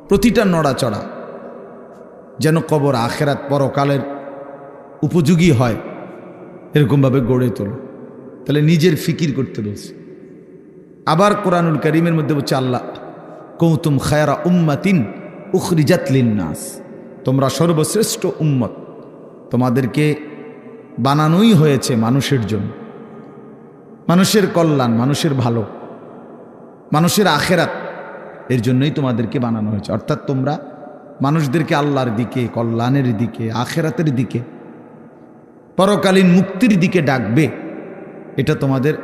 প্রতিটা নড়াচড়া যেন কবর আখেরাত পরকালের উপযোগী হয়, এরকমভাবে গড়ে তোলো। তাহলে নিজের ফিকির করতে বলছে। আবার কোরআনুল কারীমের মধ্যে বলছে আল্লাহ, কুনতুম খায়রা উম্মাতিন উখরিজাত লিন্নাস, তোমরা সর্বশ্রেষ্ঠ উম্মত, তোমাদেরকে বানানোই হয়েছে মানুষের জন্য, মানুষের কল্যাণ, মানুষের ভালো, মানুষের আখেরাত, এর জন্যই তোমাদেরকে বানানো হয়েছে। অর্থাৎ তোমরা মানুষদেরকে আল্লাহর দিকে, কল্যাণের দিকে, আখেরাতের দিকে, পরকালীন মুক্তির দিকে ডাকবে, এটা তোমাদের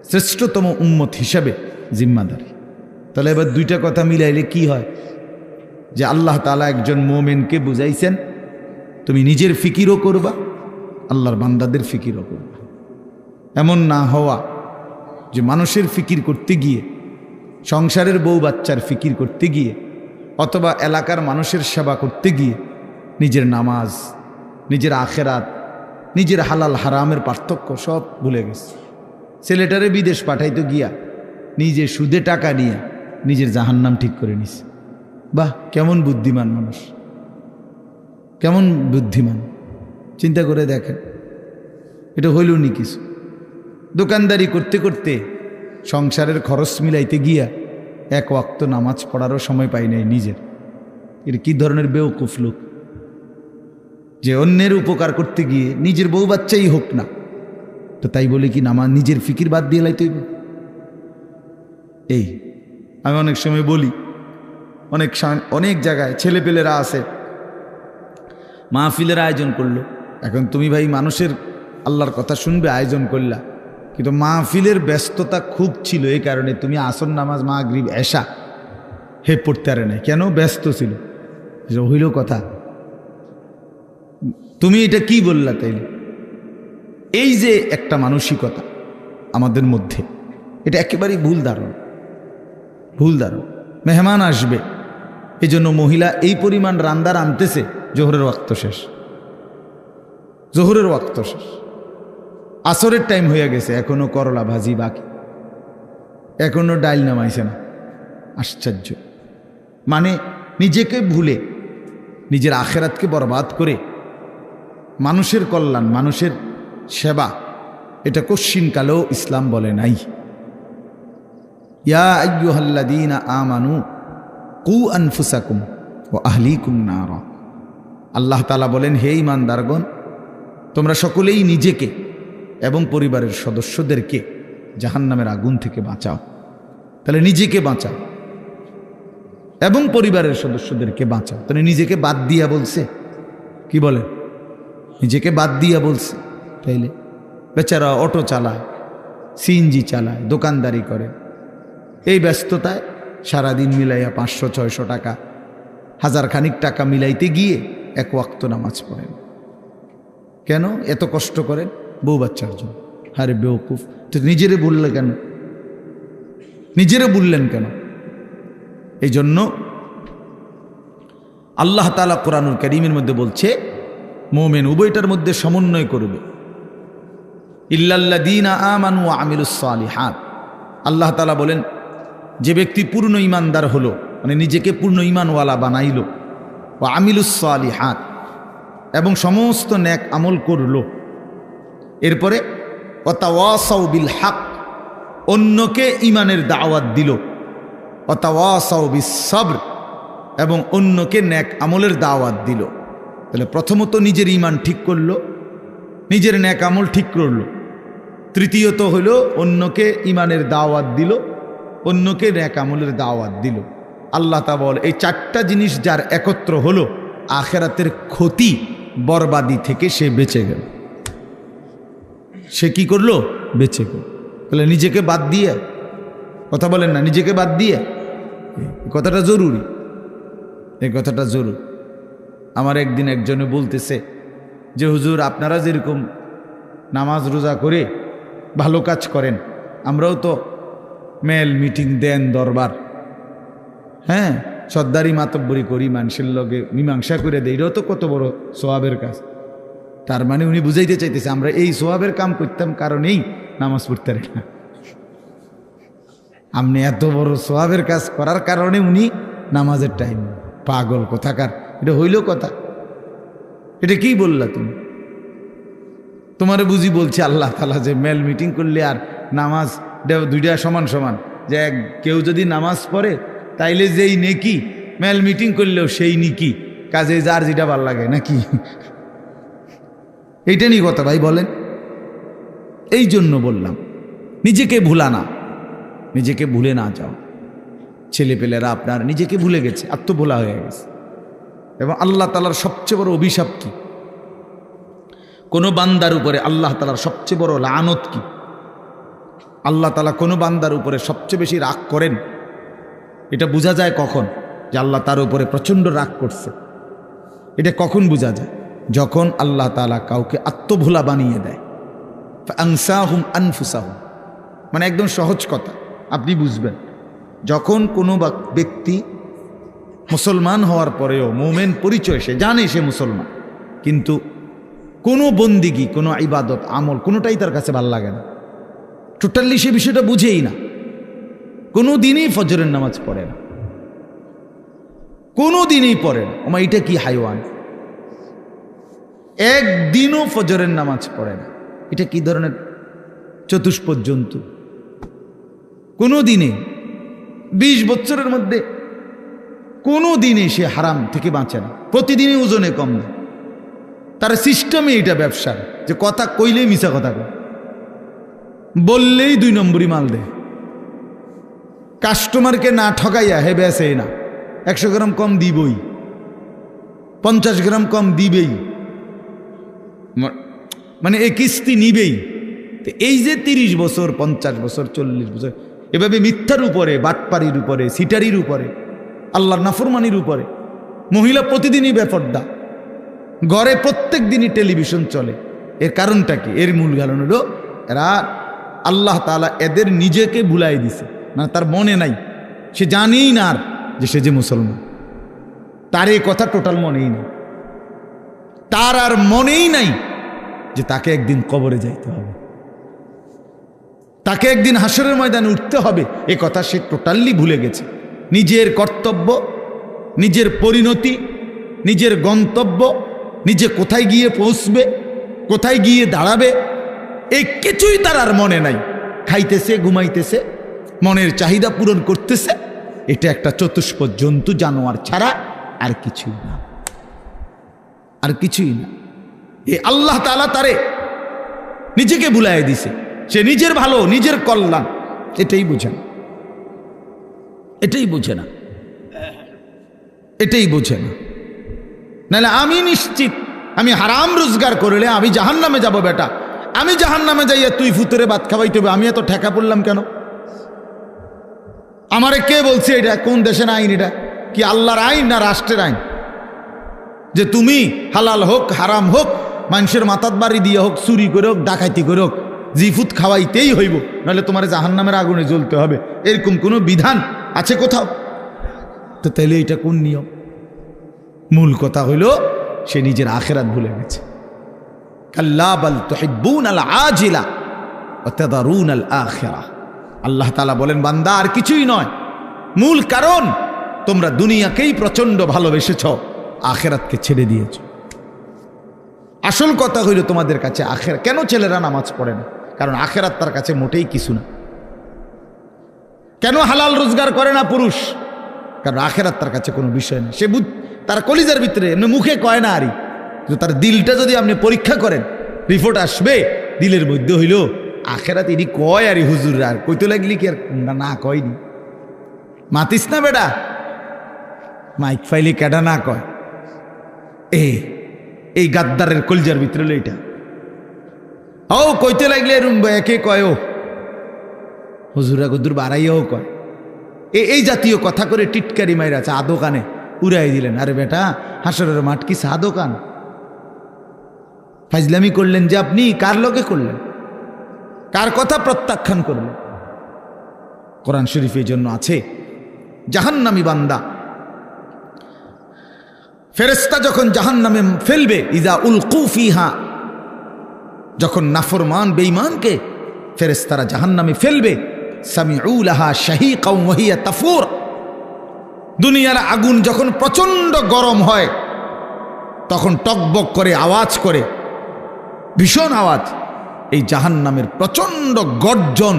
শ্রেষ্ঠতম উম্মত হিসাবে জিম্মাদারি। তাহলে এবার দুইটা কথা মিলাইলে কি হয়, যে আল্লাহ তাআলা একজন মুমিনকে বুঝাইছেন তুমি নিজের ফিকিরও করবা, আল্লাহর বান্দাদের ফিকিরও করবা। এমন না হওয়া যে মানুষের ফিকির করতে গিয়ে, সংসারের বউ বাচ্চার ফিকির করতে গিয়ে, অথবা এলাকার মানুষের সেবা করতে গিয়ে নিজের নামাজ, নিজের আখেরাত, নিজের হালাল হারামের পার্থক্য সব ভুলে গেছে। ছেলেটারে বিদেশ পাঠাইতে গিয়া নিজে সুদে টাকা নিয়ে নিজের জাহান্নাম ঠিক করে নিছে। বাহ, কেমন বুদ্ধিমান মানুষ, কেমন বুদ্ধিমান! চিন্তা করে দেখেন, এটা হইল নি কিছু। দোকানদারি করতে করতে সংসারের খরচ মিলাইতে গিয়া এক ওয়াক্ত নামাজ পড়ারও সময় পাই নাই নিজের। এটা কি ধরনের বেওকুফ লোক, যে অন্যের উপকার করতে গিয়ে নিজের বউ বাচ্চাই হোক না, তো তাই বলে কি নামাজ নিজের ফিকির বাদ দিয়ে লাইতে হইব? এই আমি অনেক সময় বলি, অনেক জায়গায় ছেলেপেলেরা আছে, মাহফিলের আয়োজন করলো। এখন তুমি ভাই মানুষের আল্লাহর কথা শুনবে, আয়োজন করলা, কিন্তু মাহফিলের ব্যস্ততা খুব ছিল, এই কারণে তুমি আসর নামাজ, মাগরিব, এশা পড়তে পারে নাই। কেন? ব্যস্ত ছিল। হইল কথা, তুমি এটা কি বললা? তাইলে এই যে একটা মানসিকতা আমাদের মধ্যে, এটা একেবারেই ভুল ধারণা, ভুল ধারণা। মেহমান আসবে, এই জন্য মহিলা এই পরিমাণ রান্দার আনতেছে, জোহরের ওয়াক্ত শেষ, জোহরের ওয়াক্ত শেষ, আসরের টাইম হয়ে গেছে, এখনো করলা ভাজি বাকি, এখনো ডাইল নামাইছে না। আশ্চর্য! মানে নিজেকে ভুলে, নিজের আখেরাতকে বরবাদ করে মানুষের কল্যাণ, মানুষের সেবা, এটা কশ্চিনকালেও ইসলাম বলে নাই। ইয়া আইয়ুহাল্লাযীনা আমানু কু আনফুসাকুম ওয়া আহলিকুম নারা। আল্লাহ তাআলা বলেন, হে ঈমানদারগণ, তোমরা সকলেই নিজেকে এবং পরিবারের সদস্যদেরকে জাহান্নামের আগুন থেকে বাঁচাও। তাহলে নিজেকে বাঁচাও এবং পরিবারের সদস্যদেরকে বাঁচাও। তাহলে নিজেকে বাদ দিয়া বলছে, কি বলে? নিজেকে বাদ দিয়া বলছে। তাইলে বেচারা অটো চালায়, সিএনজি চালায়, দোকানদারি করে, এই ব্যস্ততায় সারাদিন মিলাইয়া 500-600 টাকা, 1000 খানিক টাকা মিলাইতে গিয়ে এক ওয়াক্ত নামাজ পড়েন। কেন এত কষ্ট করেন? বউ বাচ্চার জন্য। আরে বেওকুফ, তো নিজেরে বললে কেন? নিজেরে বললেন কেন? এই জন্য আল্লাহ তাআলা কোরআনুল কারীমের মধ্যে বলছে, মুমিন উভয়টার মধ্যে সমন্বয় করবে। ইল্লাল্লাযীনা আমানু ওয়া আমিলুস সালিহাত। আল্লাহ তাআলা বলেন, যে ব্যক্তি পূর্ণ ঈমানদার হলো, মানে নিজেকে পূর্ণ ঈমানওয়ালা বানাইল, ওয়া আমিলুস সালিহাত, এবং সমস্ত নেক আমল করলো, এরপরে ওয়া তাওয়াসাউ বিল হক, অন্যকে ঈমানের দাওয়াত দিল, ওয়া তাওয়াসাউ বিস সবর, এবং অন্যকে নেক আমলের দাওয়াত দিল। তাহলে প্রথমত নিজের ঈমান ঠিক করলো, নিজের নেক আমল ঠিক করলো, তৃতীয়ত হলো অন্যকে ঈমানের দাওয়াত দিল, অন্যকে নেক আমলের দাওয়াত দিল। আল্লাহ তাআলা বলে, এই চারটা জিনিস যার একত্র হলো, আখিরাতের ক্ষতি বরবাদি থেকে সে বেঁচে গেল। সে কি করলো? বেঁচে গেল। তাহলে নিজেকে বাদ দিয়ে, কথা বলেন না, নিজেকে বাদ দিয়ে, এই কথাটা জরুরি, এই কথাটা জরুরি। আমার একদিন একজনে বলতেছে যে, হুজুর আপনারা যেরকম নামাজ রোজা করে ভালো কাজ করেন, আমরাও তো মেল মিটিং দেন, দরবার, হ্যাঁ, সর্দারি মাতব্বরি করি, মানুষের লগে মীমাংসা করে দেয়, এটাও তো কত বড় সোয়াবের কাজ। তার মানে উনি বুঝাইতে চাইতেছে আমরা এই সোয়াবের কাম করতাম কারণেই নামাজ পড়তে পারি না। আপনি এত বড় সোয়াবের কাজ করার কারণে উনি নামাজের টাইম। পাগল কোথাকার, এটা হইল কথা? এটা কি বললা তুমি? তোমারে বুঝি বলছে আল্লাহ তাআলা যে মেল মিটিং করলে আর নামাজ দুইটা সমান সমান, যে কেউ যদি নামাজ পড়ে তাইলে যেই নেকি, মেল মিটিং করলেও সেই নেকি, কাজে যার যেটা ভাল লাগে নাকি? এইটা নিয়ে কথা ভাই বলেন। এই জন্য বললাম নিজেকে ভুলা না, নিজেকে ভুলে না যাও। ছেলেপেলেরা আপনার নিজেকে ভুলে গেছে, আত্মভোলা হয়ে গেছে। এবং আল্লাহ তাআলার সবচেয়ে বড় অভিশাপ কি? কোনো বান্দার উপরে আল্লাহ তাআলার সবচেয়ে বড় লানত কি? আল্লাহ তাআলা কোনো বান্দার উপরে সবচেয়ে বেশি রাগ করেন, এটা বোঝা যায় কখন? যে আল্লাহ তার উপরে প্রচণ্ড রাগ করছে। এটা কখন বোঝা যায়? যখন আল্লাহ তাআলা কাউকে আত্মভোলা বানিয়ে দেয়। ফাআনসাহুম আনফুসাহুম, মানে একদম সহজ কথা আপনি বুঝবেন। যখন কোনো ব্যক্তি মুসলমান হওয়ার পরেও মুমিন পরিচয়, সে জানে সে মুসলমান, কিন্তু কোনো বন্দিগি, কোনো ইবাদত আমল কোনোটাই তার কাছে ভালো লাগে না, টোটালি সে বিষয়টা বুঝেই না। কোনো দিনই ফজরের নামাজ পড়ে না, কোনো দিনই পড়ে না। ওমা এটা কি হাইওয়ান! একদিনও ফজরের নামাজ পড়ে না, এটা কি ধরনের চতুষ্পদ জন্তু? কোনো দিনে 20 বছরের মধ্যে কোনো দিনে সে হারাম থেকে বাঁচে না, প্রতিদিনই ওজনে কম না। তার সিস্টেমে এটা ব্যবসার, যে কথা কইলেই মিছা কথা কয়, বললেই 2 নম্বরই মাল দেয়, কাস্টমারকে না ঠকাইয়া হে বেসে না। 100 গ্রাম কম দিবই, 50 গ্রাম কম দিবেই, মানে এই কিস্তি নিবেই। তো এই যে 30 বছর 50 বছর 40 বছর এভাবে মিথ্যার উপরে, বাটপাড়ির উপরে, সিটারির উপরে, আল্লাহর নাফরমানির উপরে, মহিলা প্রতিদিনই বেপর্দা, ঘরে প্রত্যেক দিনই টেলিভিশন চলে। এর কারণটা কি? এর মূল কারণ হলো এরা আল্লাহ তাআলা এদের নিজেকে ভুলাই দিছে, মানে তার মনে নাই, সে জানেই না আর যে সে যে মুসলমান, তার এই কথা টোটাল মনেই নেই। তার আর মনেই নাই যে তাকে একদিন কবরে যাইতে হবে, তাকে একদিন হাসরের ময়দানে উঠতে হবে, এ কথা সে টোটালি ভুলে গেছে। নিজের কর্তব্য, নিজের পরিণতি, নিজের গন্তব্য, নিজে কোথায় গিয়ে পৌঁছবে, কোথায় গিয়ে দাঁড়াবে, এই কিছুই তার আর মনে নাই। খাইতেছে, ঘুমাইতেছে, মনের চাহিদা পূরণ করতেছে। এটা একটা চতুষ্পদ জন্তু, জানোয়ার ছাড়া আর কিছুই না, আর কিছুই না। এ আল্লাহ তাআলা তারে নিজেকে ভুলাই দিছে। সে নিজের ভালো, নিজের কল্যাণ এটাই বুঝে না, এটাই বুঝে না, এটাই বুঝে না। নাহলে আমি নিশ্চিত, আমি হারাম রোজগার করলে আমি জাহান্নামে যাব। বেটা, আমি জাহান্নামে যাইয়া তুই ফুতুরে ভাত খাওয়াইতে হবে, আমি এত ঠেকা পড়লাম কেন? আমারে কে বলছে এটা? কোন দেশের আইন এটা? কি আল্লাহর আইন না রাষ্ট্রের আইন? যে তুমি হালাল হোক হারাম হোক, মানুষের মাথাত বাড়ি দিয়ে হোক, চুরি করে হোক, ডাকাতি করে হোক, জিফুত খাওয়াইতেই হইব, নাহলে তোমার জাহান্নামের আগুনে জ্বলতে হবে, এরকম কোনো বিধান আছে কোথাও? তো তাইলে এটা কোন নিয়ম? মূল কথা হইল সে নিজের আখিরাত ভুলে গেছে। কাল্লা বাল তুহিব্বুনাল আজিলা ওয়া তাদারুনাল আখিরাহ। আল্লাহ তাআলা বলেন, বান্দা আর কিছুই নয়, মূল কারণ তোমরা দুনিয়াকেই প্রচন্ড ভালোবেসেছ, আখিরাতকে ছেড়ে দিয়েছ। আসল কথা হইল তোমাদের কাছে আখিরাত। কেন ছেলেরা নামাজ পড়ে না? কারণ আখিরাত তার কাছে মোটেই কিছু না। কেন হালাল রোজগার করে না পুরুষ? কারণ আখিরাত তার কাছে কোনো বিষয় না। সে তার কলিজার ভিতরে, এমনি মুখে কয় না আরই, তার দিলটা যদি আপনি পরীক্ষা করেন, রিপোর্ট আসবে দিলের মধ্যে হইল আখিরাত। এটি কয় আরই হুজুর, আর কইতে লাগলি কি আর না কয়নি? মাতিস না বেটা, মাইক ফাইলি কেডা না কয়? এই গাদ্দারের কলিজার ভিতরে হলো এটা। ও কইতে লাগলে এরম একে কয়, ও হুজুরা গুদুর বাড়াইয়াও কয়, এই জাতীয় কথা করে টিটকারি মাইরা চা দোকানে উড়াই দিলেন। আরে বেটা, হাসরের মাঠ কি চা দোকান? ফাজলামি করলেন যে আপনি, কার লগে করলেন? কার কথা প্রত্যাখ্যান করলেন? কোরআন শরীফে এই জন্য আছে, জাহান্নামী বান্দা, ফেরেশতা যখন জাহান্নামে ফেলবে, ইজা উলকু ফিহা, যখন নাফরমান বেঈমানকে ফেরেশতারা জাহান্নামে ফেলবে, সামিউ লাহা শাহীকাও ওয়া হিয়া তাফুর, দুনিয়ার আগুন যখন প্রচণ্ড গরম হয় তখন টকবক করে আওয়াজ করে, ভীষণ আওয়াজ। এই জাহান্নামের প্রচণ্ড গর্জন,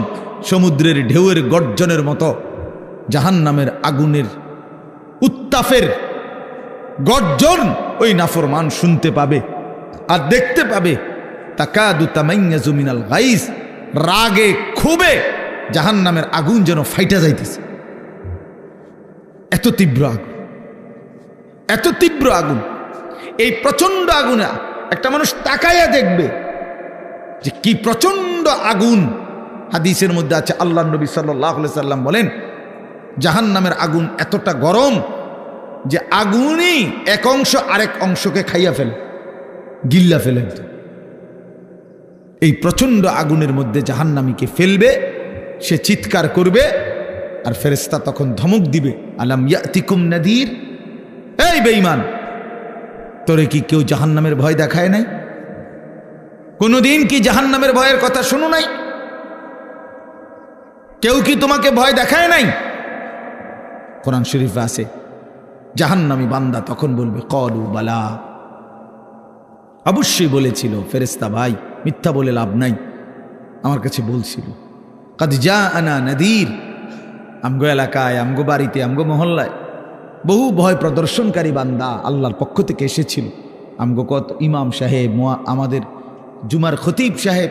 সমুদ্রের ঢেউয়ের গর্জনের মতো জাহান্নামের আগুনের উত্তাপের গর্জন ওই নাফরমান শুনতে পাবে আর দেখতে পাবে। তাকাদু তামাইয়াজু মিনাল গাইজ, রাগে ক্ষোভে জাহান্নামের আগুন যেন ফাইটা যাইতেছে। এত তীব্র আগুন, এত তীব্র আগুন। এই প্রচন্ড আগুনে একটা মানুষ তাকাইয়া দেখবে যে কি প্রচন্ড আগুন। হাদিসের মধ্যে আছে, আল্লাহ নবী সাল্লাল্লাহু আলাইহি সাল্লাম বলেন, জাহান্নামের আগুন এতটা গরম যে আগুনই এক অংশ আরেক অংশকে খাইয়া ফেলে, গিল্লা ফেলে। এই প্রচন্ড আগুনের মধ্যে জাহান্নামীকে ফেলবে, সে চিৎকার করবে আর ফেরেশতা তখন ধমক দিবে, আলাম ইয়াতিকুম নাদির, এই বেঈমান, তোরে কি কেউ জাহান্নামের ভয় দেখায় নাই? কোনদিন কি জাহান্নামের ভয়ের কথা শুনো নাই? কেউ কি তোমাকে ভয় দেখায় নাই? কোরআন শরীফে আছে, জাহান্নামী বান্দা তখন বলবে, ক্বালু বালা, অবশ্যই বলেছিল ফেরেশতা ভাই, মিথ্যা বলে লাভ নাই, আমার কাছে বলছিল। কাদ জাআনা নাদির, আমগো এলাকায়, আমগো বাড়িতে, আমগো মহল্লায় বহু ভয় প্রদর্শনকারী বান্দা আল্লাহর পক্ষ থেকে এসেছিল। আমগো কত ইমাম সাহেব, আমাদের জুমার খতিব সাহেব,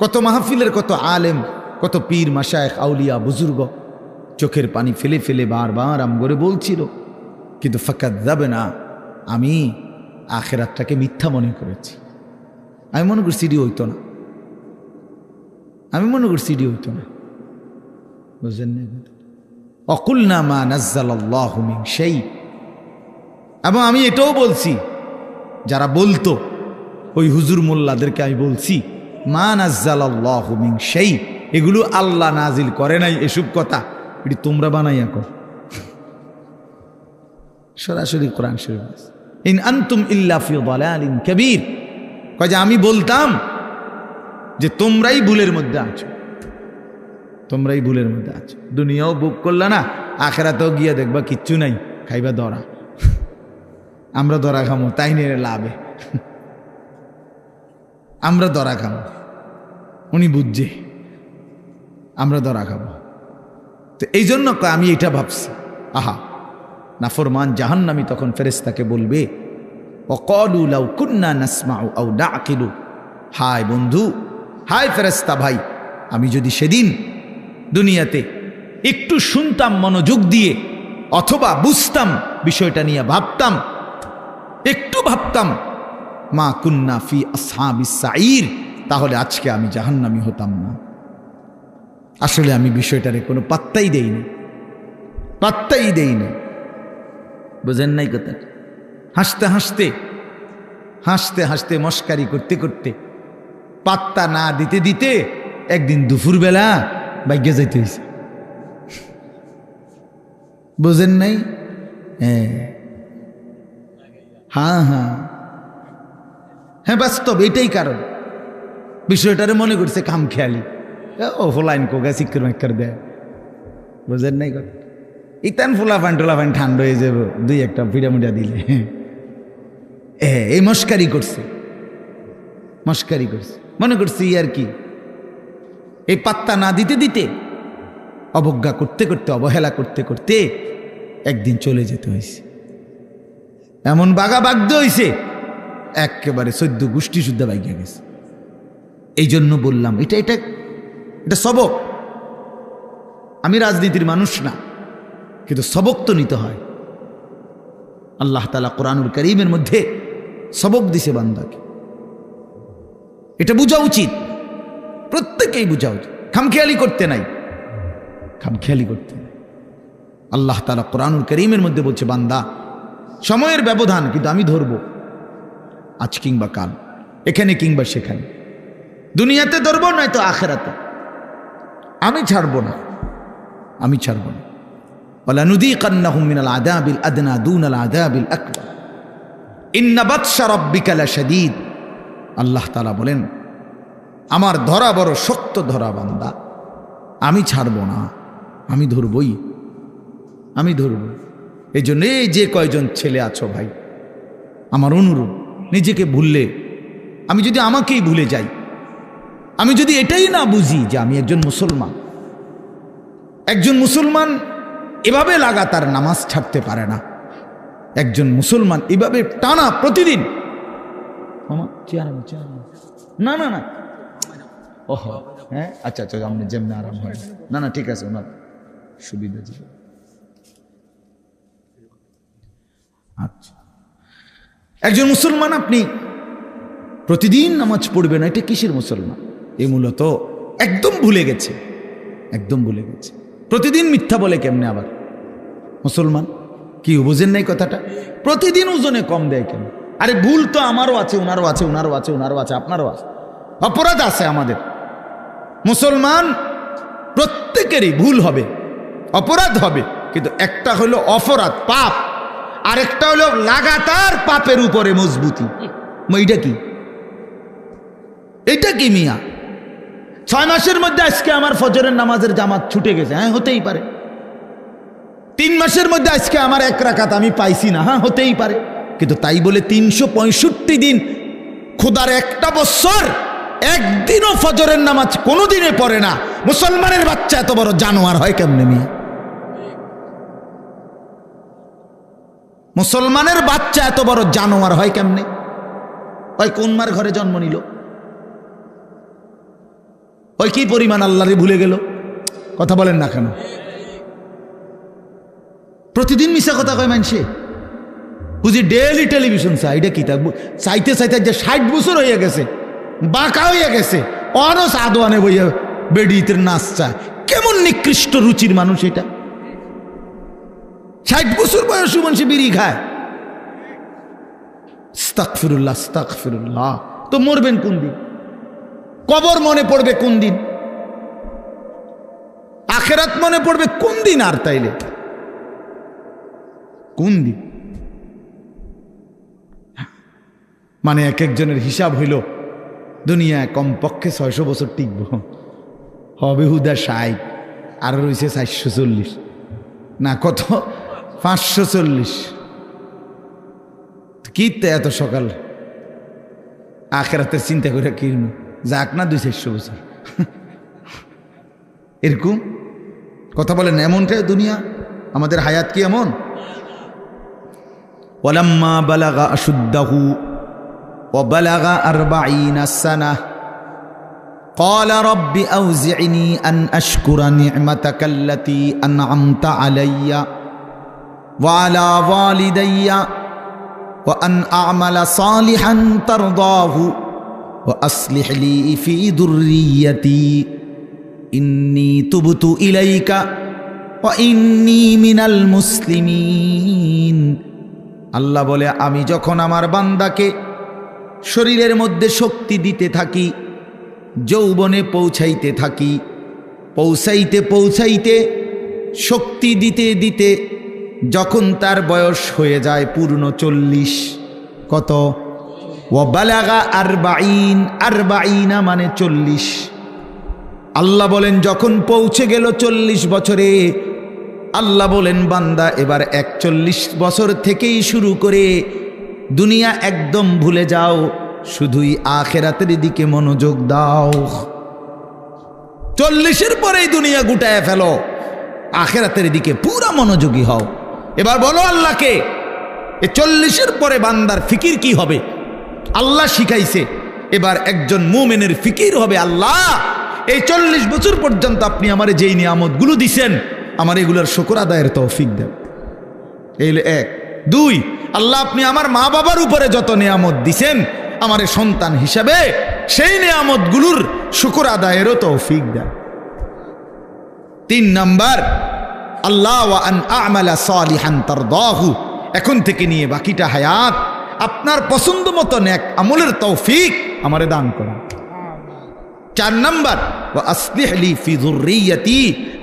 কত মাহফিলের কত আলেম, কত পীর মাশায়েখ, আউলিয়া, বুজুর্গ চোখের পানি ফেলে ফেলে বারবার আমগরে বলছিল, কিন্তু ফাকাযযাবনা, আমি আখিরাতটাকে মিথ্যা মনে করেছি। আমি মনে করছি সিডি হইতো না, আমি মনে করছি সিডি হইতো না, বুঝলেন না? অকুলনা মা নাজ্জালাল্লাহু মিন শাই, এবং আমি এটাও বলছি, যারা বলতো ওই হুজুর মোল্লাদেরকে আমি বলছি, মা নাজ্জালাল্লাহু মিন শাই, এগুলো আল্লাহ নাজিল করে নাই, এসব কথা এটি তোমরা বানাইয়া কর। সরাসরি কোরআন শরীফ, ইন আনতুম ইল্লা ফি দালালিন কাবীর, কয় যে আমি বলতাম যে তোমরাই ভুলের মধ্যে আছো, তোমরাই ভুলের মধ্যে আছো। দুনিয়াও বুক করলা না, আখিরাতেও গিয়া দেখবা কিচ্ছু নাই, খাইবা ধরা। আমরা ধরা খামো, তাই নিয়ে লাভে আমরা ধরা খামো, উনি বুঝছে আমরা ধরা খাবো। তো এই জন্য আমি এটা ভাবছি, আহা, নাফরমান জাহান্নামী তখন ফেরেশতাকে বলবে, ওয়াকালু লাউ কুন্না নাসমাউ আও নাআকিলু, হায় বন্ধু, হায় ফেরেশতা ভাই, আমি যদি সেদিন দুনিয়াতে একটু শুনতাম মনোযোগ দিয়ে, অথবা বুঝতাম বিষয়টা নিয়ে ভাবতাম, একটু ভাবতাম, মা কুন্না ফি আসহাবিস সাঈর, তাহলে আজকে আমি জাহান্নামী হতাম না। আসলে আমি বিষয়টারে কোনো পাত্তাই দেইনি, পাত্তাই দেইনি। বুঝেন নাই কথা? হাসতে হাসতে হাসতে হাসতে মস্কারি করতে করতে, পাত্তা না দিতে দিতে একদিন দুপুরবেলা ভাগ্যে যাইতে হয়েছে। বুঝেন নাই? হ্যাঁ হ্যাঁ হ্যাঁ, বাস্তব এটাই কারণ। বিষয়টারে মনে করছে কাম খেয়ালি, ও ফোলাইন কোগা চিক্কর মাক্কর দেয়। বুঝেন নাই কথা? ইতান ফুলাফান টোলাফান ঠান্ডা হয়ে যাব দুই একটা পিড়ামুড়া দিলে। এই মস্কারি করছে, মস্কারি করছে, মনে করছি আর কি। এই পাত্তা না দিতে দিতে, অবজ্ঞা করতে করতে, অবহেলা করতে করতে একদিন চলে যেতে হয়েছে। এমন বাগা বাগদ হয়েছে, একেবারে 14 গোষ্ঠী শুদ্ধ বাইকে গেছে। এই জন্য বললাম, এটা এটা এটা সবক। আমি রাজনীতির মানুষ না, কিন্তু সবক তো নিতে হয়। আল্লাহ তাআলা কোরআনুল কারীমের মধ্যে সবক দিছে বান্দাকে, এটা বোঝা উচিত, প্রত্যেকেই বোঝা উচিত। খামখেয়ালি করতে নাই, খামখেয়ালি করতে নাই। আল্লাহ তাআলা কোরআনুল কারীমের মধ্যে বলছে, বান্দা সময়ের ব্যবধান, কিন্তু আমি ধরবো, আজ কিংবা কাল, এখানে কিংবা সেখানে, দুনিয়াতে ধরবো নয়তো আখিরাতে, আমি ছাড়বো না, আমি ছাড়বো না। ওয়ালানুযীকান্নাহুম মিনাল আযাবিল আদনা দুনাল আযাবিল আকবার ইন্না বাতশা রাব্বিকা লাশাদীদ। আল্লাহ তাআলা বলেন, আমার ধরা বড় শক্ত ধরা বান্দা, আমি ছাড়বো না, আমি ধরবই, আমি ধরব। এই জন্য এই যে কয়জন ছেলে আছো ভাই, আমার অনুরোধ, নিজেকে ভুললে, আমি যদি আমাকেই ভুলে যাই, আমি যদি এটাই না বুঝি যে আমি একজন মুসলমান, একজন মুসলমান এভাবে লাগাতার নামাজ ছাড়তে পারে না, একজন মুসলমান এভাবে টানা প্রতিদিন, না না না, ওহ হ্যাঁ আচ্ছা আচ্ছা, আপনি যেমনি আরাম হয়, না না ঠিক আছে, ওনার সুবিধা ছিল। আচ্ছা, একজন মুসলমান আপনি প্রতিদিন নামাজ পড়বে না, এটা কিসের মুসলমান? এ মূলত একদম ভুলে গেছে, একদম ভুলে গেছে। প্রতিদিন মিথ্যা বলে কেমনে আবার মুসলমান? কি বুঝেন নাই কথাটা? প্রতিদিন ওজনে কম দেয় কেন? আরে ভুল তো আমারও আছে, ওনারও আছে, ওনারও আছে, ওনারও আছে, আপনারও আছে, অপরাধ আছে আমাদের। মুসলমান প্রত্যেকেরই ভুল হবে, অপরাধ হবে, কিন্তু একটা হলো অপরাধ পাপ, আরেকটা হলো লাগাতার পাপের উপরে মজবুতি। এইটা কি? এটা কি মিয়া? 6 মাসের মধ্যে আজকে আমার ফজরের নামাজের জামাত ছুটে গেছে, হ্যাঁ হতেই পারে। 3 মাসের মধ্যে আজকে আমার 1 রাকাত আমি পাইছি না, হ্যাঁ হতেই পারে। কিন্তু তাই বলে 365 দিন, খোদার একটা বছর একদিনও ফজরের নামাজ কোনোদিনে পড়ে না মুসলমানের বাচ্চা এত বড় জানোয়ার হয় কেমনে মিয়া? মুসলমানের বাচ্চা এত বড় জানোয়ার হয় কেমনে? ওই কোন মার ঘরে জন্ম নিল? ওই কি পরিমাণ আল্লাহরে ভুলে গেল? কথা বলেন না কেন? প্রতিদিন মিশা কথা কয় মানুষে, বুঝি ডেইলি টেলিভিশন চাই, এটা কি থাকবো চাইতে চাইতে যে 60 বছর হয়ে গেছে, বাঁকা হইয়া গেছে, অনস আদোয়ানে বইয়া বেডিতে নাচ চায়। কেমন নিকৃষ্ট রুচির মানুষ এটা! 60 বছর বয়সী মানুষ বিড়ি খায়। আস্তাগফিরুল্লাহ, আস্তাগফিরুল্লাহ। তো মরবেন কোন দিন? কবর মনে পড়বে কোন দিন? আখেরাত মনে পড়বে কোন দিন? আর তাইলে কোন দিন? মানে এক একজনের হিসাব হইল দুনিয়ায় কমপক্ষে 600 বছর টিকব, হবে হুদা 60, আর রয়েছে 440, না কত 540। কি এত সকাল আখেরাতের চিন্তা করে কি যাক না 200-400 বছর, এরকম কথা বলেন। এমনটাই দুনিয়া, আমাদের হায়াত কি এমন? ওয়ালাম্মা বালাগা আশুদ্দাহু ওয়া বালাগা 40 সানাহ ক্বালা রাব্বি আউজি'নি আন আশকুরা নি'মাতাকা আল্লাতী আন'আমতা আলাইয়া ওয়া আলা ওয়ালিদাইয়া ওয়া আন আ'মালা সালিহান তারদাহু ওয়া আসলিহ লি ফি যুররিয়্যাতি ইন্নী তুবতু ইলাইকা ওয়া ইন্নী মিনাল মুসলিমিন। আল্লাহ বলে, আমি যখন আমার বান্দাকে শরীরের মধ্যে শক্তি দিতে থাকি, যৌবনে পৌঁছাইতে থাকি, পৌঁছাইতে পৌঁছাইতে শক্তি দিতে দিতে যখন তার বয়স হয়ে যায় পূর্ণ 40, কত? ওয়া বালাগা 40, 40 মানে 40। আল্লাহ বলেন যখন পৌঁছে গেল 40 বছরে, আল্লাহ বলেন বান্দা এবার 41 বছর থেকেই শুরু করে দুনিয়া একদম ভুলে যাও, শুধুই আখেরাতের দিকে মনোযোগ দাও। 40-এর পরেই দুনিয়া গুটায় ফেলো, আখেরাতের দিকে পুরা মনোযোগী হও। এবার বলো আল্লাহকে, এই 40-এর পরে বান্দার ফিকির কি হবে? আল্লাহ শিখাইছে, এবার একজন মুমিনের ফিকির হবে, আল্লাহ এই 40 বছর পর্যন্ত আপনি আমার যেই নিয়ামতগুলো দিছেন, আমার এগুলোর শুকর আদায়ের তৌফিক দেন। এই 1। 2, আল্লাহ আপনি আমার মা বাবার উপরে যত নিয়ামত দিছেন আমার সন্তান হিসাবে, সেই নিয়ামতগুলোর শুকর আদায়েরও তৌফিক দেন। 3 নাম্বার, আল্লাহ ওয়া আন আ'মালা সালিহান তারদাহু, এখন থেকে নিয়ে বাকিটা হায়াত আপনার পছন্দ মতো নেক আমলের তৌফিক আমারে দান করা। 4 নাম্বার, ওয়া আসলিহ লি ফি যুররিয়্যাতি,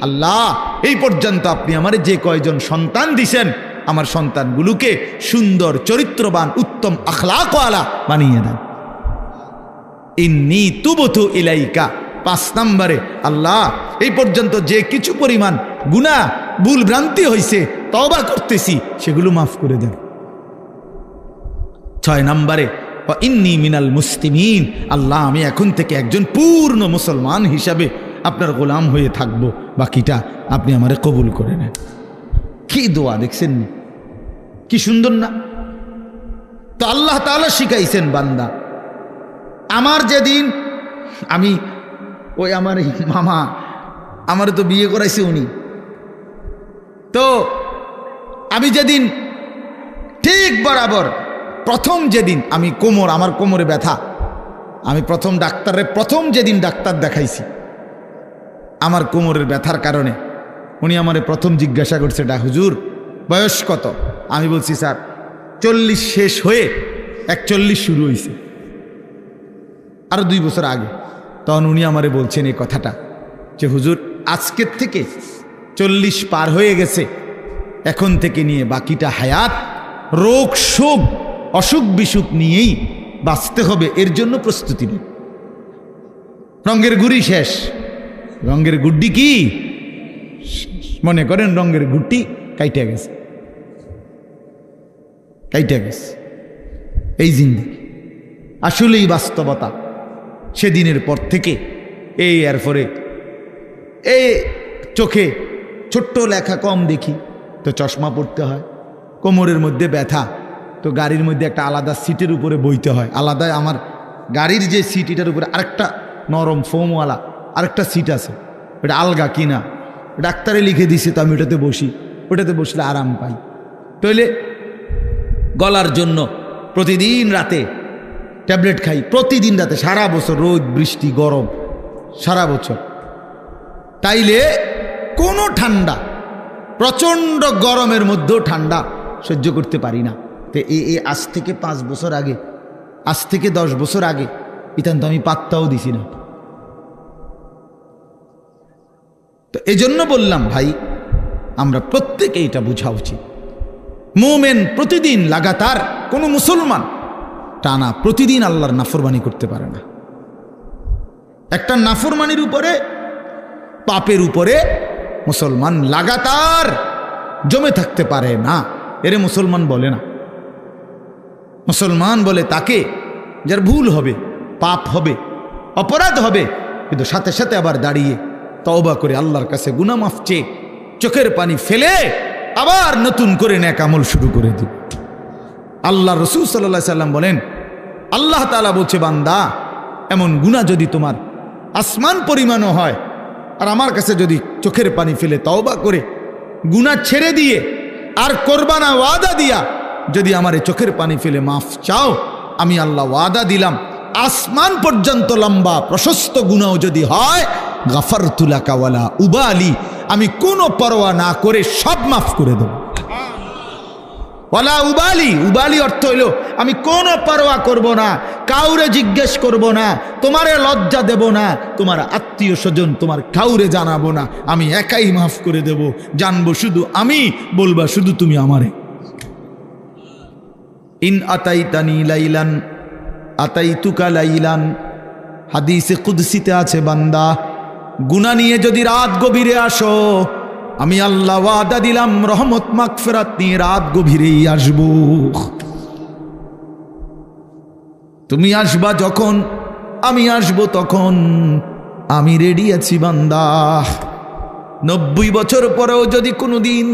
আল্লাহ এই পর্যন্ত আপনি আমারে যে কয়জন সন্তান দিছেন, আমার সন্তানগুলোকে সুন্দর চরিত্রবান উত্তম আখলাকওয়ালা বানিয়ে দেন। ইন্নী তুবতু ইলাইকা। 5 নম্বরে, আল্লাহ এই পর্যন্ত যে কিছু পরিমাণ গুনাহ ভুল ভ্রান্তি হয়েছে, তওবা করতেছি, সেগুলো মাফ করে দেন। 6 নম্বরে ইন্নী মিনাল মুসলিমিন, আল্লাহ আমি এখন থেকে একজন পূর্ণ মুসলমান হিসাবে আপনার গোলাম হয়ে থাকবো, বাকিটা আপনি আমারে কবুল করে নেন। কি দোয়া দেখছেন, কি সুন্দর না? তো আল্লাহ তাআলা শিখাইছেন বান্দা, আমার যেদিন আমি ওই আমার মামা আমার তো বিয়ে করাইছে উনি, তো আমি যেদিন ঠিক বরাবর প্রথম যেদিন আমি আমার কোমরে ব্যথা, আমি প্রথম যেদিন ডাক্তার দেখাইছি আমার কোমরের ব্যথার কারণে, উনি আমারে প্রথম জিজ্ঞাসা করছে, হুজুর বয়স কত? আমি বলছি স্যার 40 শেষ হয়ে 41 শুরু হয়েছে, আরো 2 বছর আগে। তখন উনি আমারে বলছেন এই কথাটা যে হুজুর আজকের থেকে 40 পার হয়ে গেছে, এখন থেকে নিয়ে বাকিটা হায়াত রোগ শোক অসুখ বিসুখ নিয়েই বাঁচতে হবে, এর জন্য প্রস্তুতি নিন। রঙের গুড়ি শেষ, রঙের গুড্ডি কি মনে করেন, রঙের গুড্ডি কাইটা গেছে, এই জিন্দেগি আসলেই বাস্তবতা। সেদিনের পর থেকে এরপরে চোখে ছোট্ট লেখা কম দেখি, তো চশমা পড়তে হয়। কোমরের মধ্যে ব্যথা, তো গাড়ির মধ্যে একটা আলাদা সিটের উপরে বইতে হয়, আলাদা। আমার গাড়ির যে সিট, এটার উপরে আরেকটা নরম ফোমওয়ালা আরেকটা সিট আছে, ওটা আলগা কিনা, ডাক্তারে লিখে দিছে, তো আমি ওটাতে বসি, ওটাতে বসলে আরাম পাই। তাইলে গলার জন্য প্রতিদিন রাতে ট্যাবলেট খাই, প্রতিদিন রাতে, সারা বছর, রোদ বৃষ্টি গরম সারা বছর। তাইলে কোনো ঠান্ডা, প্রচণ্ড গরমের মধ্যেও ঠান্ডা সহ্য করতে পারি না। তো আজ থেকে 5 বছর আগে, আজ থেকে 10 বছর আগে ইতান তো আমি পাত্তাও দিছি না। তো এজন্য বললাম ভাই, আমরা প্রত্যেকে এটা বোঝা উচিত, মুমিন প্রতিদিন লাগাতার, কোনো মুসলমান টানা প্রতিদিন আল্লাহর নাফরমানি করতে পারে না। একটা নাফরমানির উপরে, পাপের উপরে মুসলমান লাগাতার জমে থাকতে পারে না, এরে মুসলমান বলে না। মুসলমান বলে তাকে যার ভুল হবে, পাপ হবে, অপরাধ হবে, কিন্তু সাথে সাথে আবার দাঁড়িয়ে তওবা করে আল্লাহর কাছে গুনাহ মাফ চেয়ে চোখের পানি ফেলে আবার নতুন করে নেক আমল শুরু করে দিবে। আল্লাহ রাসূল সাল্লাল্লাহু আলাইহি সাল্লাম বলেন, আল্লাহ তাআলা বলছে, বান্দা এমন গুনাহ যদি তোমার আসমান পরিমাণও হয়, আর আমার কাছে যদি চোখের পানি ফেলে তওবা করে গুনাহ ছেড়ে দিয়ে আর কোরবানা ওয়াদা দিয়া যদি আমার চোখের পানি ফেলে মাফ চাও, আমি আল্লাহ ওয়াদা দিলাম, আসমান পর্যন্ত লম্বা প্রশস্ত গুনাহ যদি হয়, গাফারতু লাকা ওয়ালা উবালি, আমি কোনো পরোয়া না করে সব মাফ করে দেব। ওয়ালা উবালি, উবালি অর্থ হইল আমি কোনো পরোয়া করব না, কাউরে জিজ্ঞেস করব না, তোমারে লজ্জা দেব না, তোমার আত্মীয় স্বজন তোমার কাউরে জানাবো না, আমি একাই মাফ করে দেব, জানবো শুধু আমি, বলবা শুধু তুমি আমারে। ইন আতাইতানি লাইলান আতাইতুকা লাইলান, হাদিসে কুদসিতে আছে, বান্দা গুনাহ নিয়ে যদি রাত গভীরে আসো, আমি আল্লাহ ওয়াদা দিলাম রহমত মাগফিরাত নিয়ে রাত গভীরেই আসবো। তুমি আসবা যখন, আমি আসবো তখন, আমি রেডি আছি বান্দা। 90 বছর পরেও যদি কোনোদিন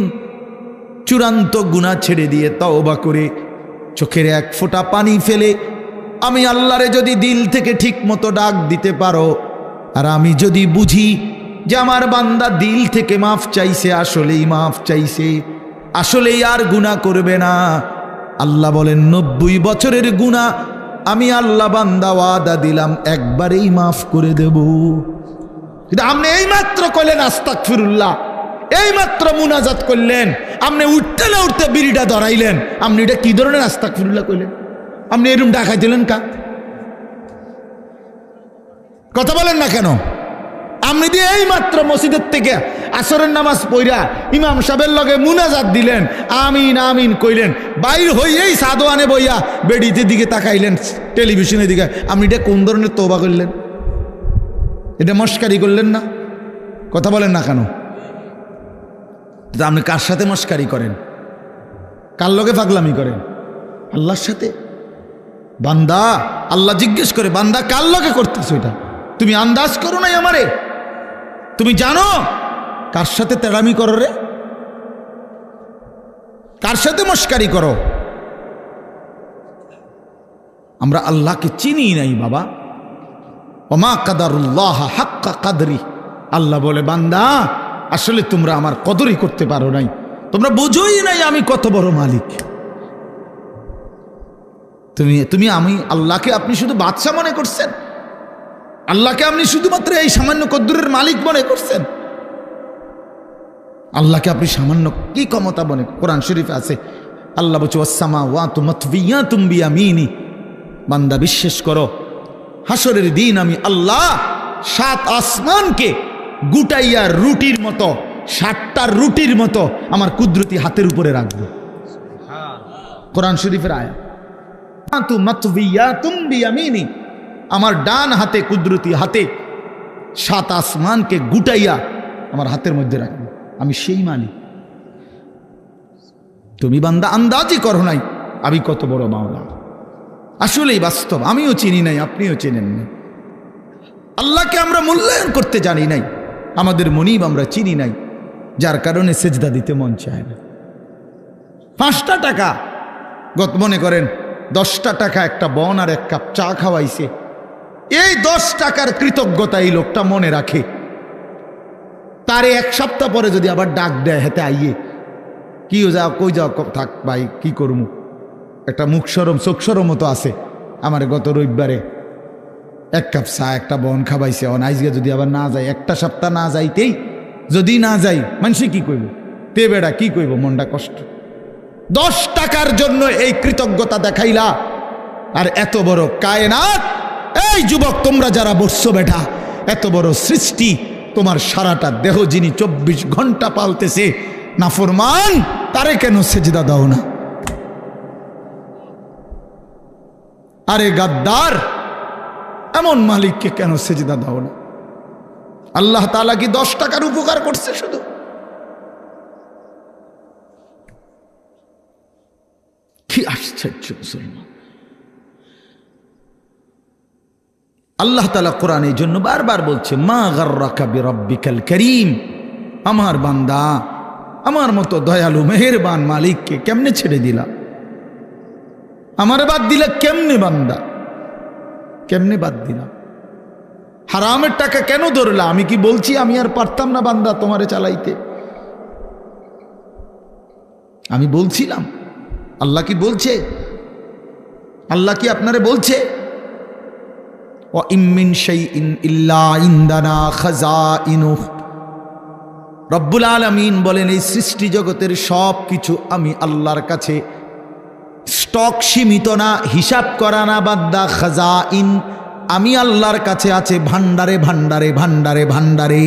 চূড়ান্ত গুনাহ ছেড়ে দিয়ে তওবা করে চোখের এক ফোঁটা পানি ফেলে আমি আল্লাহরে যদি দিল থেকে ঠিক মতো ডাক দিতে পারো, আর আমি যদি বুঝি যে আমার বান্দা দিল থেকে মাফ চাইছে, আসলেই মাফ চাইছে, আসলেই আর গুনাহ করবে না, আল্লাহ বলেন 90 বছরের গুনাহ আমি আল্লাহ বান্দা ওয়াদা দিলাম একবারেই মাফ করে দেব। কিন্তু আপনি এইমাত্র কইলেন আস্তাগফিরুল্লাহ, এইমাত্র মুনাজাত করলেন, আপনি উঠতে না উঠতে বিড়িটা ধরাইলেন, আপনি এটা কি ধরনের আস্তাগফিরুল্লাহ কইলেন? আপনি এরকম ডাকাই দিলেন কা? কথা বলেন না কেন? আপনি দিয়ে এই মাত্র মসজিদের থেকে আসরের নামাজ পড়া ইমাম সাহেবের লগে মুনাজাত দিলেন, আমিন আমিন কইলেন, বাইর হইয়েই সাদওয়ানে বইয়া বেডিতে দিকে তাকাইলেন, টেলিভিশনের দিকে, আপনি এটা কোন ধরনের তওবা করলেন? এটা মস্কারি করলেন না? কথা বলেন না কেন? আপনি কার সাথে মস্কারি করেন? কার লগে পাগলামি করেন? আল্লাহর সাথে। বান্দা, আল্লাহ জিজ্ঞেস করে, বান্দা কার লগে করতেছো এটা? তুমি আন্দাজ করো নাই আমারে? তুমি জানো কার সাথে তেড়ামি করো রে? কার সাথে মস্কারি করো? আমরা আল্লাহকে চিনি নাই বাবা। ওমা কাদারুল্লাহ হাক্কা কাদরি। আল্লাহ বলে, বান্দা আসলে তোমরা আমার কদরই করতে পারো নাই, তোমরা বুঝোই নাই আমি কত বড় মালিক। তুমি আমি আল্লাহকে আপনি শুধু বাদশা মনে করছেন, আল্লাহকে আপনি শুধুমাত্র এই সামান্য কদ্দুরের মালিক মনে করছেন। আল্লাহকে আপনি সামান্য কি ক্ষমতা মনে? কোরআন শরীফে আছে, আল্লাহ বলছে ওয়াসসামাওয়াতু মাতবিয়াতুম বিয়ামিনি। বান্দা বিশ্বাস করো, হাসরের দিন আমি আল্লাহ 7 আসমানকে গুটাইয়া রুটির মতো, 7টা রুটির মতো আমার কুদরতি হাতের উপরে রাখবো। কোরআন শরীফের আয়াত। মাতবিয়াতুম বিয়ামিনি, আমার ডান হাতে, কুদরতি হাতে 7 আসমানকে গুটাইয়া আমার হাতের মধ্যে রাখবো। আমি সেই মালিক। তুমি বান্দা আন্দাজই করো নাই আমি কত বড় মাওলা। আসলেই বাস্তব, আমিও চিনি নাই, আপনিও চেনেন না। আল্লাহকে আমরা মূল্যায়ন করতে জানি নাই, আমাদের মনিব আমরা চিনি নাই, যার কারণে সেজদা দিতে মন চায় না। 5টা টাকা, মনে করেন 10টা টাকা একটা বন আর 1 কাপ চা খাওয়াইছে, এই 10 টাকার কৃতজ্ঞতা এই লোকটা মনে রাখে। তারে 1 সপ্তাহ পরে যদি আবার ডাক দেয়, হেতে আইয়ে কি যাও, কই যাও, থাক ভাই কি করবো, একটা মুখ সরম চোখ সরম মতো আছে। আমার গত রবিবারে 1 কাপ চা একটা বন খাওয়াইছে, আইজকে যদি আবার না যায়, 1টা সপ্তাহ না যাইতেই যদি না যাই, মানুষে কি কইব? তে বেড়া কি কইব? মনটা কষ্ট। 10 টাকার জন্য এই কৃতজ্ঞতা দেখাইলা, আর এত বড় কায়নাত, এই যুবক তোমরা যারা বসছো বেটা, এত বড় সৃষ্টি, তোমার সারাটা দেহ যিনি 24 ঘন্টা পালতেছে, নাফরমান তারে কেন সেজদা দাও না? আরে গাদ্দার, এমন মালিককে কেন সেজদা দাও না? আল্লাহ তাআলা কি 10 টাকার উপকার করছে শুধু? কি আশ্চর্য মুসলমান! আল্লাহ তাআলা কোরআন এই জন্য বারবার বলছে, মা গাররাকা বিরাব্বিকাল কারীম। আমার বান্দা, আমার মতো দয়ালু মেহেরবান মালিককে কেমনে ছেড়ে দিলা? আমারে বাদ দিলা কেমনে বান্দা? কেমনে বাদ দিলা? হারামের টাকা কেন ধরলা? আমি কি বলছি আমি আর পারতাম না বান্দা তোমারে চালাইতে? আমি বলছিলাম? আল্লাহ কি বলছে? আল্লাহ কি আপনারে বলছে ওয়া ইম মিন শাইইন ইল্লা ইনদানা খাযাইনুহু? রব্বুল আলামিন বলেন, এই সৃষ্টি জগতের সব কিছু আমি আল্লাহর কাছে স্টক সীমিত না, হিসাব করা না বান্দা, খাযাইন আমি আল্লাহর কাছে আছে ভান্ডারে ভান্ডারে ভান্ডারে ভান্ডারে,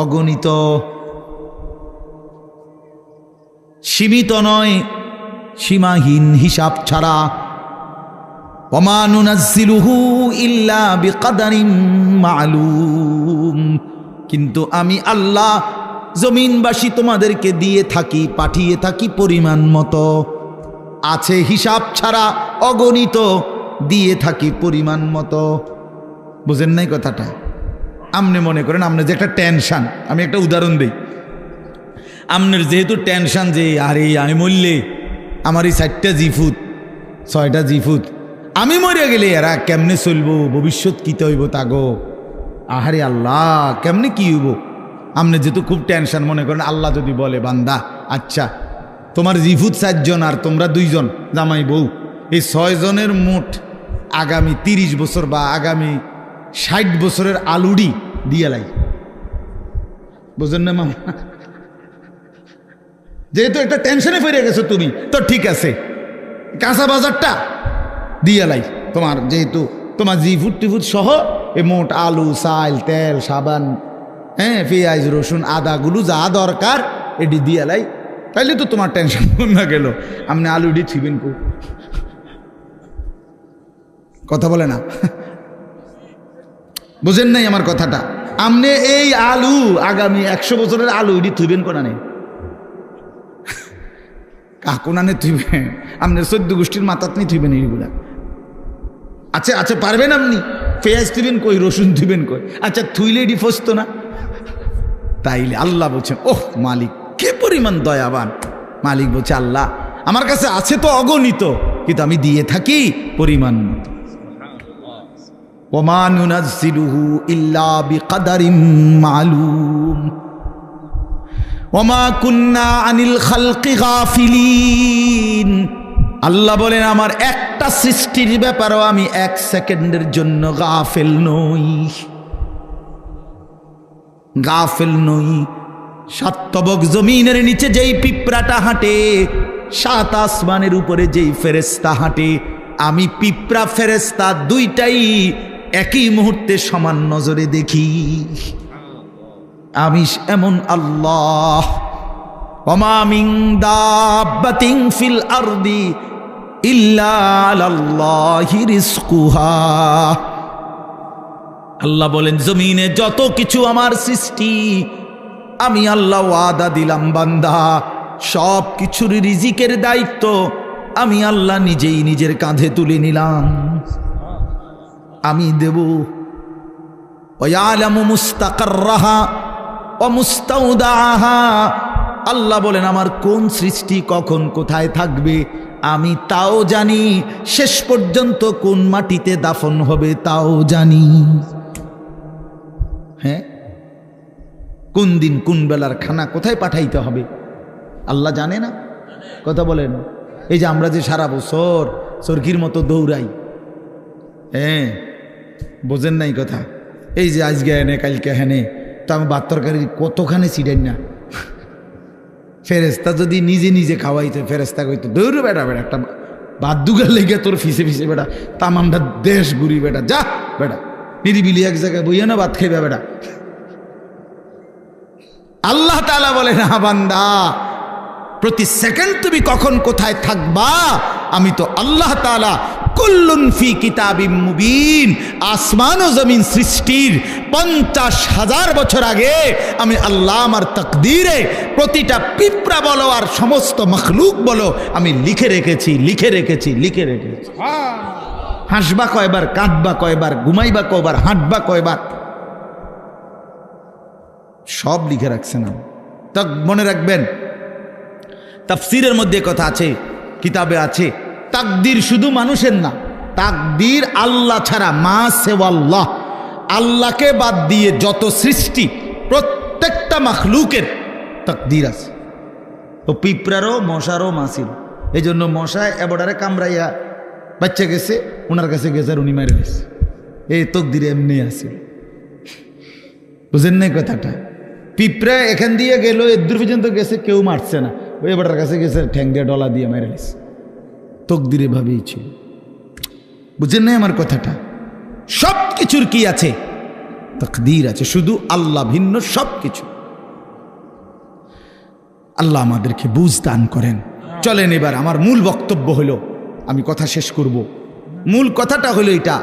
অগণিত, সীমিত নয়, সীমাহীন, হিসাব ছাড়া। ওমা নুনাজ্জিলুহু ইল্লা বিকদারিন মা'লুম। কিন্তু আমি আল্লাহ জমিনবাসী তোমাদেরকে দিয়ে থাকি, পাঠিয়ে থাকি পরিমাণ মতো, আছে হিসাব ছাড়া, অগণিত, দিয়ে থাকি পরিমাণ মতো। বুঝেন নাই কথাটা? আপনি মনে করেন আপনার যে একটা টেনশন, আমি একটা উদাহরণ দিই। আপনার যেহেতু টেনশন যে আরে আমি মরলে আমার এই 4টা জিফুত 6টা জিফুত, আমি মরে গেলে এরা কেমনে চলবো, ভবিষ্যৎ কিতে হইব তাগো, আহারে আল্লাহ কেমনে কি হইব। আপনি যেহেতু খুব টেনশন, মনে করেন আল্লাহ যদি বলে, বান্দা আচ্ছা তোমার জিফুত 4 জন আর তোমরা 2 জন জামাই বউ, এই 6 জনের মোট আগামী 30 বছর বা আগামী 60 বছরের আলুডি দিয়ে লাই। বুঝলেন না মামা? যেহেতু একটা টেনশনে ফিরে গেছো তুমি, তো ঠিক আছে, কাঁচা বাজারটা দিয়ে লাই তোমার, যেহেতু তোমার জিফুট টিফুট সহ এ মোট আলু, চাল, তেল, সাবান, হ্যাঁ, পেঁয়াজ, রসুন, আদাগুলো যা দরকার এটি দিয়ে লাই, তাইলে তো তোমার টেনশন না গেল। আপনি আলুডি ছিবেন কো? কথা বলে না, বুঝেন নাই আমার কথাটা? আমনে এই আলু আগামী 100 বছরের আলু এটি থুইবেন কোনা নেই কাকুনানে থুইবেন আমনে 14 গোষ্ঠীর মাথাত নিয়ে থুইবেন এইগুলা। আচ্ছা আচ্ছা পারবেন আপনি পেঁয়াজ থুইবেন কই, রসুন থুইবেন কই, আচ্ছা থুইলে এটি ফসতো না? তাইলে আল্লাহ বলছেন ওহ মালিক কে পরিমাণ দয়াবান। মালিক বলছে আল্লাহ আমার কাছে আছে তো অগণিত, কিন্তু আমি দিয়ে থাকি পরিমাণ মতো। ওমা নুনাজ্জিলুহু ইল্লা বিকদারিম মালুম ওমা কুন্না আনিল খালকি গাফিলিন। আল্লাহ বলেন আমার একটা সৃষ্টির ব্যাপারেও আমি 1 সেকেন্ডের জন্য গাফেল নই, গাফেল নই। 7 তবক জমিনের নিচে যেই পিঁপড়াটা হাঁটে, 7 আসমানের উপরে যেই ফেরেশতা হাঁটে, আমি পিঁপড়া ফেরেশতা দুইটাই একই মুহূর্তে সমান নজরে দেখি। আমি এমন আল্লাহ। ওমা মিন দাব্বাতিন ফিল আরদি ইল্লা আলাল্লাহি রিজকুহা। আল্লাহ বলেন জমিনে যত কিছু আমার সৃষ্টি, আমি আল্লাহ ওয়াদা দিলাম বান্দা সব কিছুর রিজিকের দায়িত্ব আমি আল্লাহ নিজেই নিজের কাঁধে তুলে নিলাম, আমি দেব। ওয়ালামু মুস্তাকাররাহা ওয়া মুস্তাউদাহা। আল্লাহ বলেন আমার কোন সৃষ্টি কখন কোথায় থাকবে আমি তাও জানি, শেষ পর্যন্ত কোন মাটিতে দাফন হবে তাও জানি। হ্যাঁ, কোন দিন কোন বেলার খানা কোথায় পাঠাইতে হবে আল্লাহ জানে না? কথা বলেন। এই যে আমরা যে সারা বছর চরকির মতো দৌড়াই, হ্যাঁ বোঝেন নাই কথা। এই যে আজকে এনে কালকে হেনে, তো আমি ভাত তরকারি কতখানে ছিড়েন না। ফেরেস্তা যদি নিজে নিজে খাওয়াইতো, ফেরেস্তা কইতো দৌড় বেটা বেটা একটা ভাত দুগার লেগে তোর ফিসে ফিসে বেটা তামামটা দেশ ঘুরি বেটা, যা বেটা নিরিবিলি এক জায়গায় বইয়া না ভাত খাইবা বেটা। আল্লাহ তাআলা বলে না বান্দা প্রতি সেকেন্ড তুমি কখন কোথায় থাকবা আমি তো আল্লাহ তাআলা কুল্লুন ফি কিতাবিম মুবিন। আসমান ও জমিন সৃষ্টির 50,000 বছর আগে আমি আল্লাহ আমার তাকদীরে প্রতিটা পিঁপড়া বলো আর সমস্ত মখলুক বলো আমি লিখে রেখেছি, লিখে রেখেছি, লিখে রেখেছি। হাসবা কয়বার, কাঁদবা কয়বার, ঘুমাইবা কয়বার, হাঁটবা কয়বার, সব লিখে রাখছেন। তা মনে রাখবেন তাফসীরের মধ্যে কথা আছে, কিতাবে আছে, তাকদীর শুধু মানুষের না, তাকদীর আল্লাহ ছাড়া মা সেওয়াল্লাহ, আল্লাহকে বাদ দিয়ে যত সৃষ্টি প্রত্যেকটা মাখলুকের তাকদীর আছে। তো পিঁপড়ারও মশারও মাসিল, এই জন্য মশায় এবডারে কামড়াইয়া বাচ্চা গেছে, ওনার কাছে গেছে আর উনি মেরে গেছে, এই তকদিরে এমনি আছে। বুঝেন নাই কথাটা? পিঁপড়া এখান দিয়ে গেল এদূর পর্যন্ত গেছে, কেউ মারছে না, ওই এবারের কাছে গেছে ঠ্যাং দিয়ে ডলা দিয়ে মেরে গেছে, তকদিরে ভাবেই ছিল। বুঝেন নাই আমার কথাটা? সব কিছুর কি আছে? তাকদীর আছে, শুধু আল্লাহ ভিন্ন সব কিছু। আল্লাহ আমাদেরকে বুঝ দান করেন। চলেন এবার আমার মূল বক্তব্য হলো, আমি কথা শেষ করব। মূল কথাটা হলো এটা,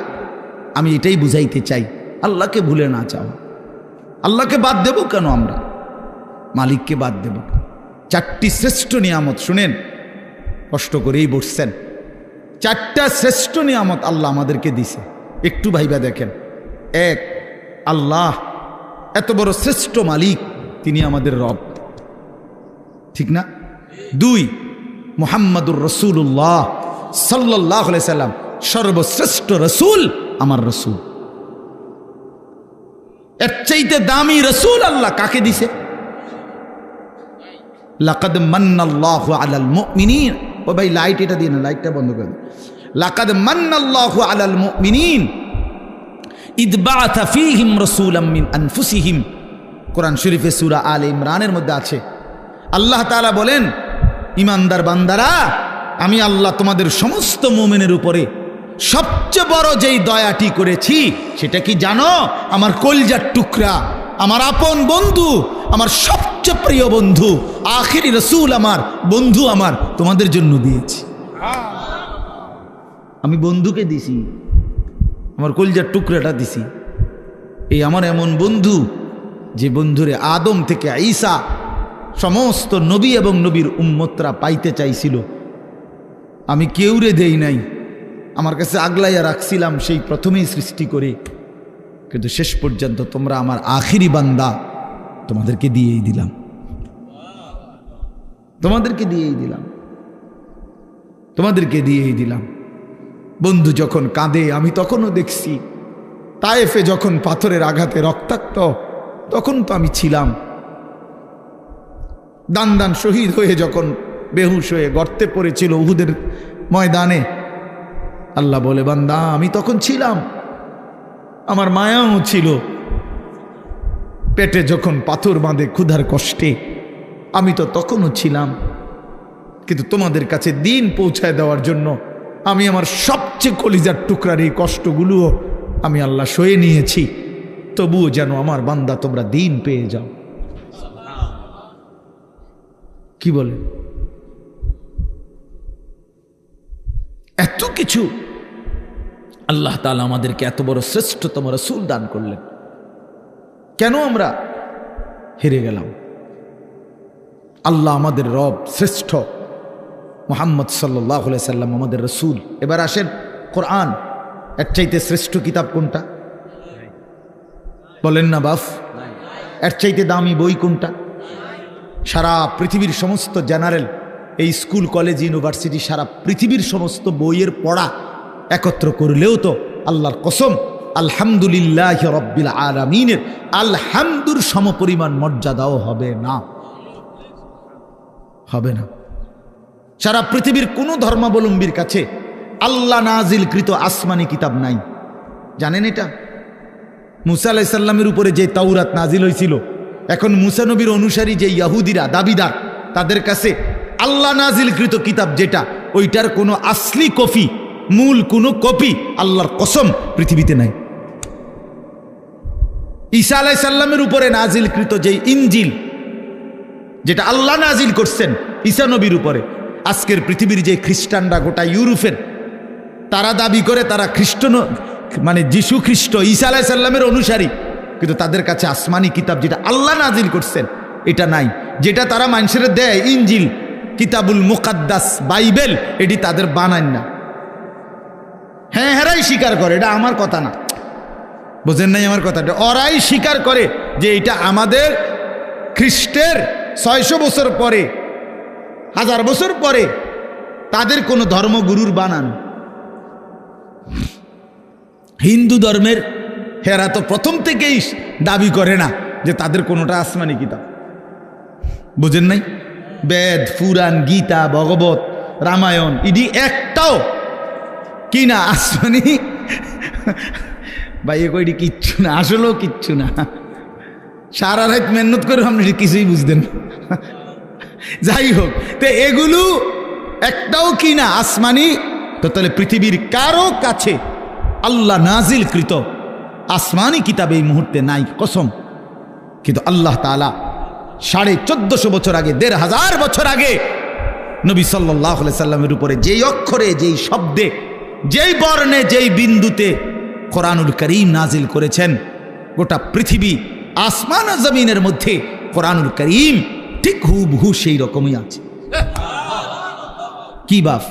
আমি এটাই বুঝাইতে চাই, আল্লাহকে ভুলে না চাও। আল্লাহকে বাদ দেব কেন আমরা? মালিককে বাদ দেব? 4টি শ্রেষ্ঠ নিয়ামত শুনেন, কষ্ট করেই বসছেন। 4টা শ্রেষ্ঠ নিয়ামত আল্লাহ আমাদেরকে দিছে, একটু ভাইবা দেখেন। 1, আল্লাহ এত বড় শ্রেষ্ঠ মালিক, তিনি আমাদের রব, ঠিক না? 2, মুহাম্মাদুর রাসূলুল্লাহ সাল্লাল্লাহু আলাইহি সাল্লাম সর্বশ্রেষ্ঠ রসুল, আমার রসুল। এর চাইতে দামি রসুল আল্লাহ কাকে দিছে? লাকাদ মান্নাল্লাহু আলাল মুমিনিন। ও ভাই লাইট এটা দিন, লাইটটা বন্ধ করে দিন। লাকাদ মান্নাল্লাহু আলাল মুমিনিন ইদ বাআথা ফীহিম রাসূলাম মিন আনফুসিহিম। কোরআন শরীফে সূরা আলে ইমরানের মধ্যে আছে। আল্লাহ তাআলা বলেন, ইমানদার বান্দারা, আমি আল্লাহ তোমাদের সমস্ত মুমিনের উপরে সবচেয়ে বড় যেই দয়াটি করেছি সেটা কি জানো? আমার কলিজার টুকরা, আমার আপন বন্ধু, আমার সবচেয়ে প্রিয় বন্ধু, আখিরি রসুল, আমার বন্ধু, আমার তোমাদের জন্য দিয়েছি। আমি বন্ধুকে দিছি, আমার কলিজার টুকরাটা দিছি। এই আমার এমন বন্ধু, যে বন্ধুরে আদম থেকে ঈসা সমস্ত নবী এবং নবীর উম্মতরা পাইতে চাইছিল, আমি কেউরে দেই নাই, আমার কাছে আগলাইয়া রাখছিলাম সেই প্রথমেই সৃষ্টি করে, কিন্তু শেষ পর্যন্ত তোমরা আমার আখিরি বান্দা, তোমাদেরকে দিয়েই দিলাম, তোমাদেরকে দিয়েই দিলাম, তোমাদেরকে দিয়েই দিলাম। বন্ধু যখন কাঁদে আমি তখনও দেখছি, তায়েফে যখন পাথরের আঘাতে রক্তাক্ত তখন তো আমি ছিলাম, দান দান শহীদ হয়ে যখন বেহুশ হয়ে গর্তে পড়েছিল উহুদের ময়দানে, আল্লাহ বলে বান্দা আমি তখন ছিলাম, আমার মায়াও ছিল। পেটে যখন পাথর বাঁধে ক্ষুধার কষ্টে আমি তো তখনও ছিলাম, কিন্তু তোমাদের কাছে দিন পৌঁছায় দেওয়ার জন্য আমি আমার সবচেয়ে কলিজার টুকরার এই কষ্টগুলোও আমি আল্লাহ সয়ে নিয়েছি, তবুও যেন আমার বান্দা তোমরা দিন পেয়ে যাও। কি বলে? এত কিছু আল্লাহ তাআলা আমাদেরকে এত বড় শ্রেষ্ঠতম রাসূল দান করলেন, কেন আমরা হেরে গেলাম? আল্লাহ আমাদের রব, শ্রেষ্ঠ মুহাম্মদ সাল্লাল্লাহু আলাইহি সাল্লাম আমাদের রাসূল। এবার আসেন কোরআন, এর চাইতে শ্রেষ্ঠ কিতাব কোনটা? বলেন না বাফ। এর চাইতে দামি বই কোনটা? সারা পৃথিবীর সমস্ত জেনারেল, এই স্কুল কলেজ ইউনিভার্সিটি, সারা পৃথিবীর সমস্ত বইয়ের পড়া একত্র করলেও তো আল্লাহর কসম আলহামদুলিল্লাহি রাব্বিল আলামিনের আলহামদুর সমপরিমাণ মর্যাদাও হবে না, হবে না। সারা পৃথিবীর কোনো ধর্মাবলম্বীর কাছে আল্লাহ নাজিলকৃত আসমানি কিতাব নাই, জানেন এটা? মুসা আলাইহিস সালামের উপরে যে তাওরাত নাজিল হয়েছিল, এখন মুসা নবীর অনুসারী যে ইহুদিরা দাবিদার, তাদের কাছে আল্লাহ নাজিলকৃত কিতাব যেটা, ওইটার কোনো আসলি কপি, মূল কোনো কপি আল্লাহর কসম পৃথিবীতে নাই। ঈসা আলাইহিস সালামের উপরে নাজিলকৃত যে ইনজিল, যেটা আল্লাহ নাজিল করছেন ঈসা নবীর উপরে, আজকের পৃথিবীর যে খ্রিস্টানরা, গোটা ইউরোপের, তারা দাবি করে তারা খ্রিস্ট, মানে যিশু খ্রিস্ট ঈসা আলাইহিস সালামের অনুসারী, কিন্তু তাদের কাছে আসমানি কিতাব যেটা আল্লাহ নাজিল করছেন এটা নাই। যেটা তারা মানুষের দেয় ইনজিল, কিতাবুল মুকাদ্দাস, বাইবেল, এটি তাদের বানান না। হ্যাঁ, হেরাই স্বীকার করে, এটা আমার কথা না, বোঝেন নাই আমার কথাটা, ওরাই স্বীকার করে যে এটা আমাদের খ্রিস্টের 600 বছর পরে, 1000 বছর পরে তাদের কোনো ধর্মগুরুর বানান। হিন্দু ধর্মের হেরা তো প্রথম থেকেই দাবি করে না যে তাদের কোনোটা আসমানি কিতাব, বুঝেন নাই? বেদ, পুরাণ, গীতা, ভগবত, রামায়ণ, ইডি একটাও কি না আসমানি। ভাই এ কইডি কিচ্ছু না, আসলেও কিচ্ছু না, সারা রাত মেহনত করে আপনি কিছুই বুঝতেন। যাই হোক, তো এগুলো একটাও কি না আসমানি। তো তাহলে পৃথিবীর কারো কাছে আল্লাহ নাজিলকৃত আসমানি কিতাব এই মুহূর্তে নাই, কসম। কিন্তু আল্লাহ তাআলা 1450 বছর আগে, 1500 বছর আগে নবী সাল্লাল্লাহু আলাইহি সাল্লামের উপরে যেই অক্ষরে, যেই শব্দে, যেই বর্ণে, যেই বিন্দুতে কোরআনুল কারীম নাজিল করেছেন, গোটা পৃথিবী আসমান আর জমিনের মধ্যে কোরআনুল কারীম ঠিক হুবহু সেই রকমই আছে। কি বাপ,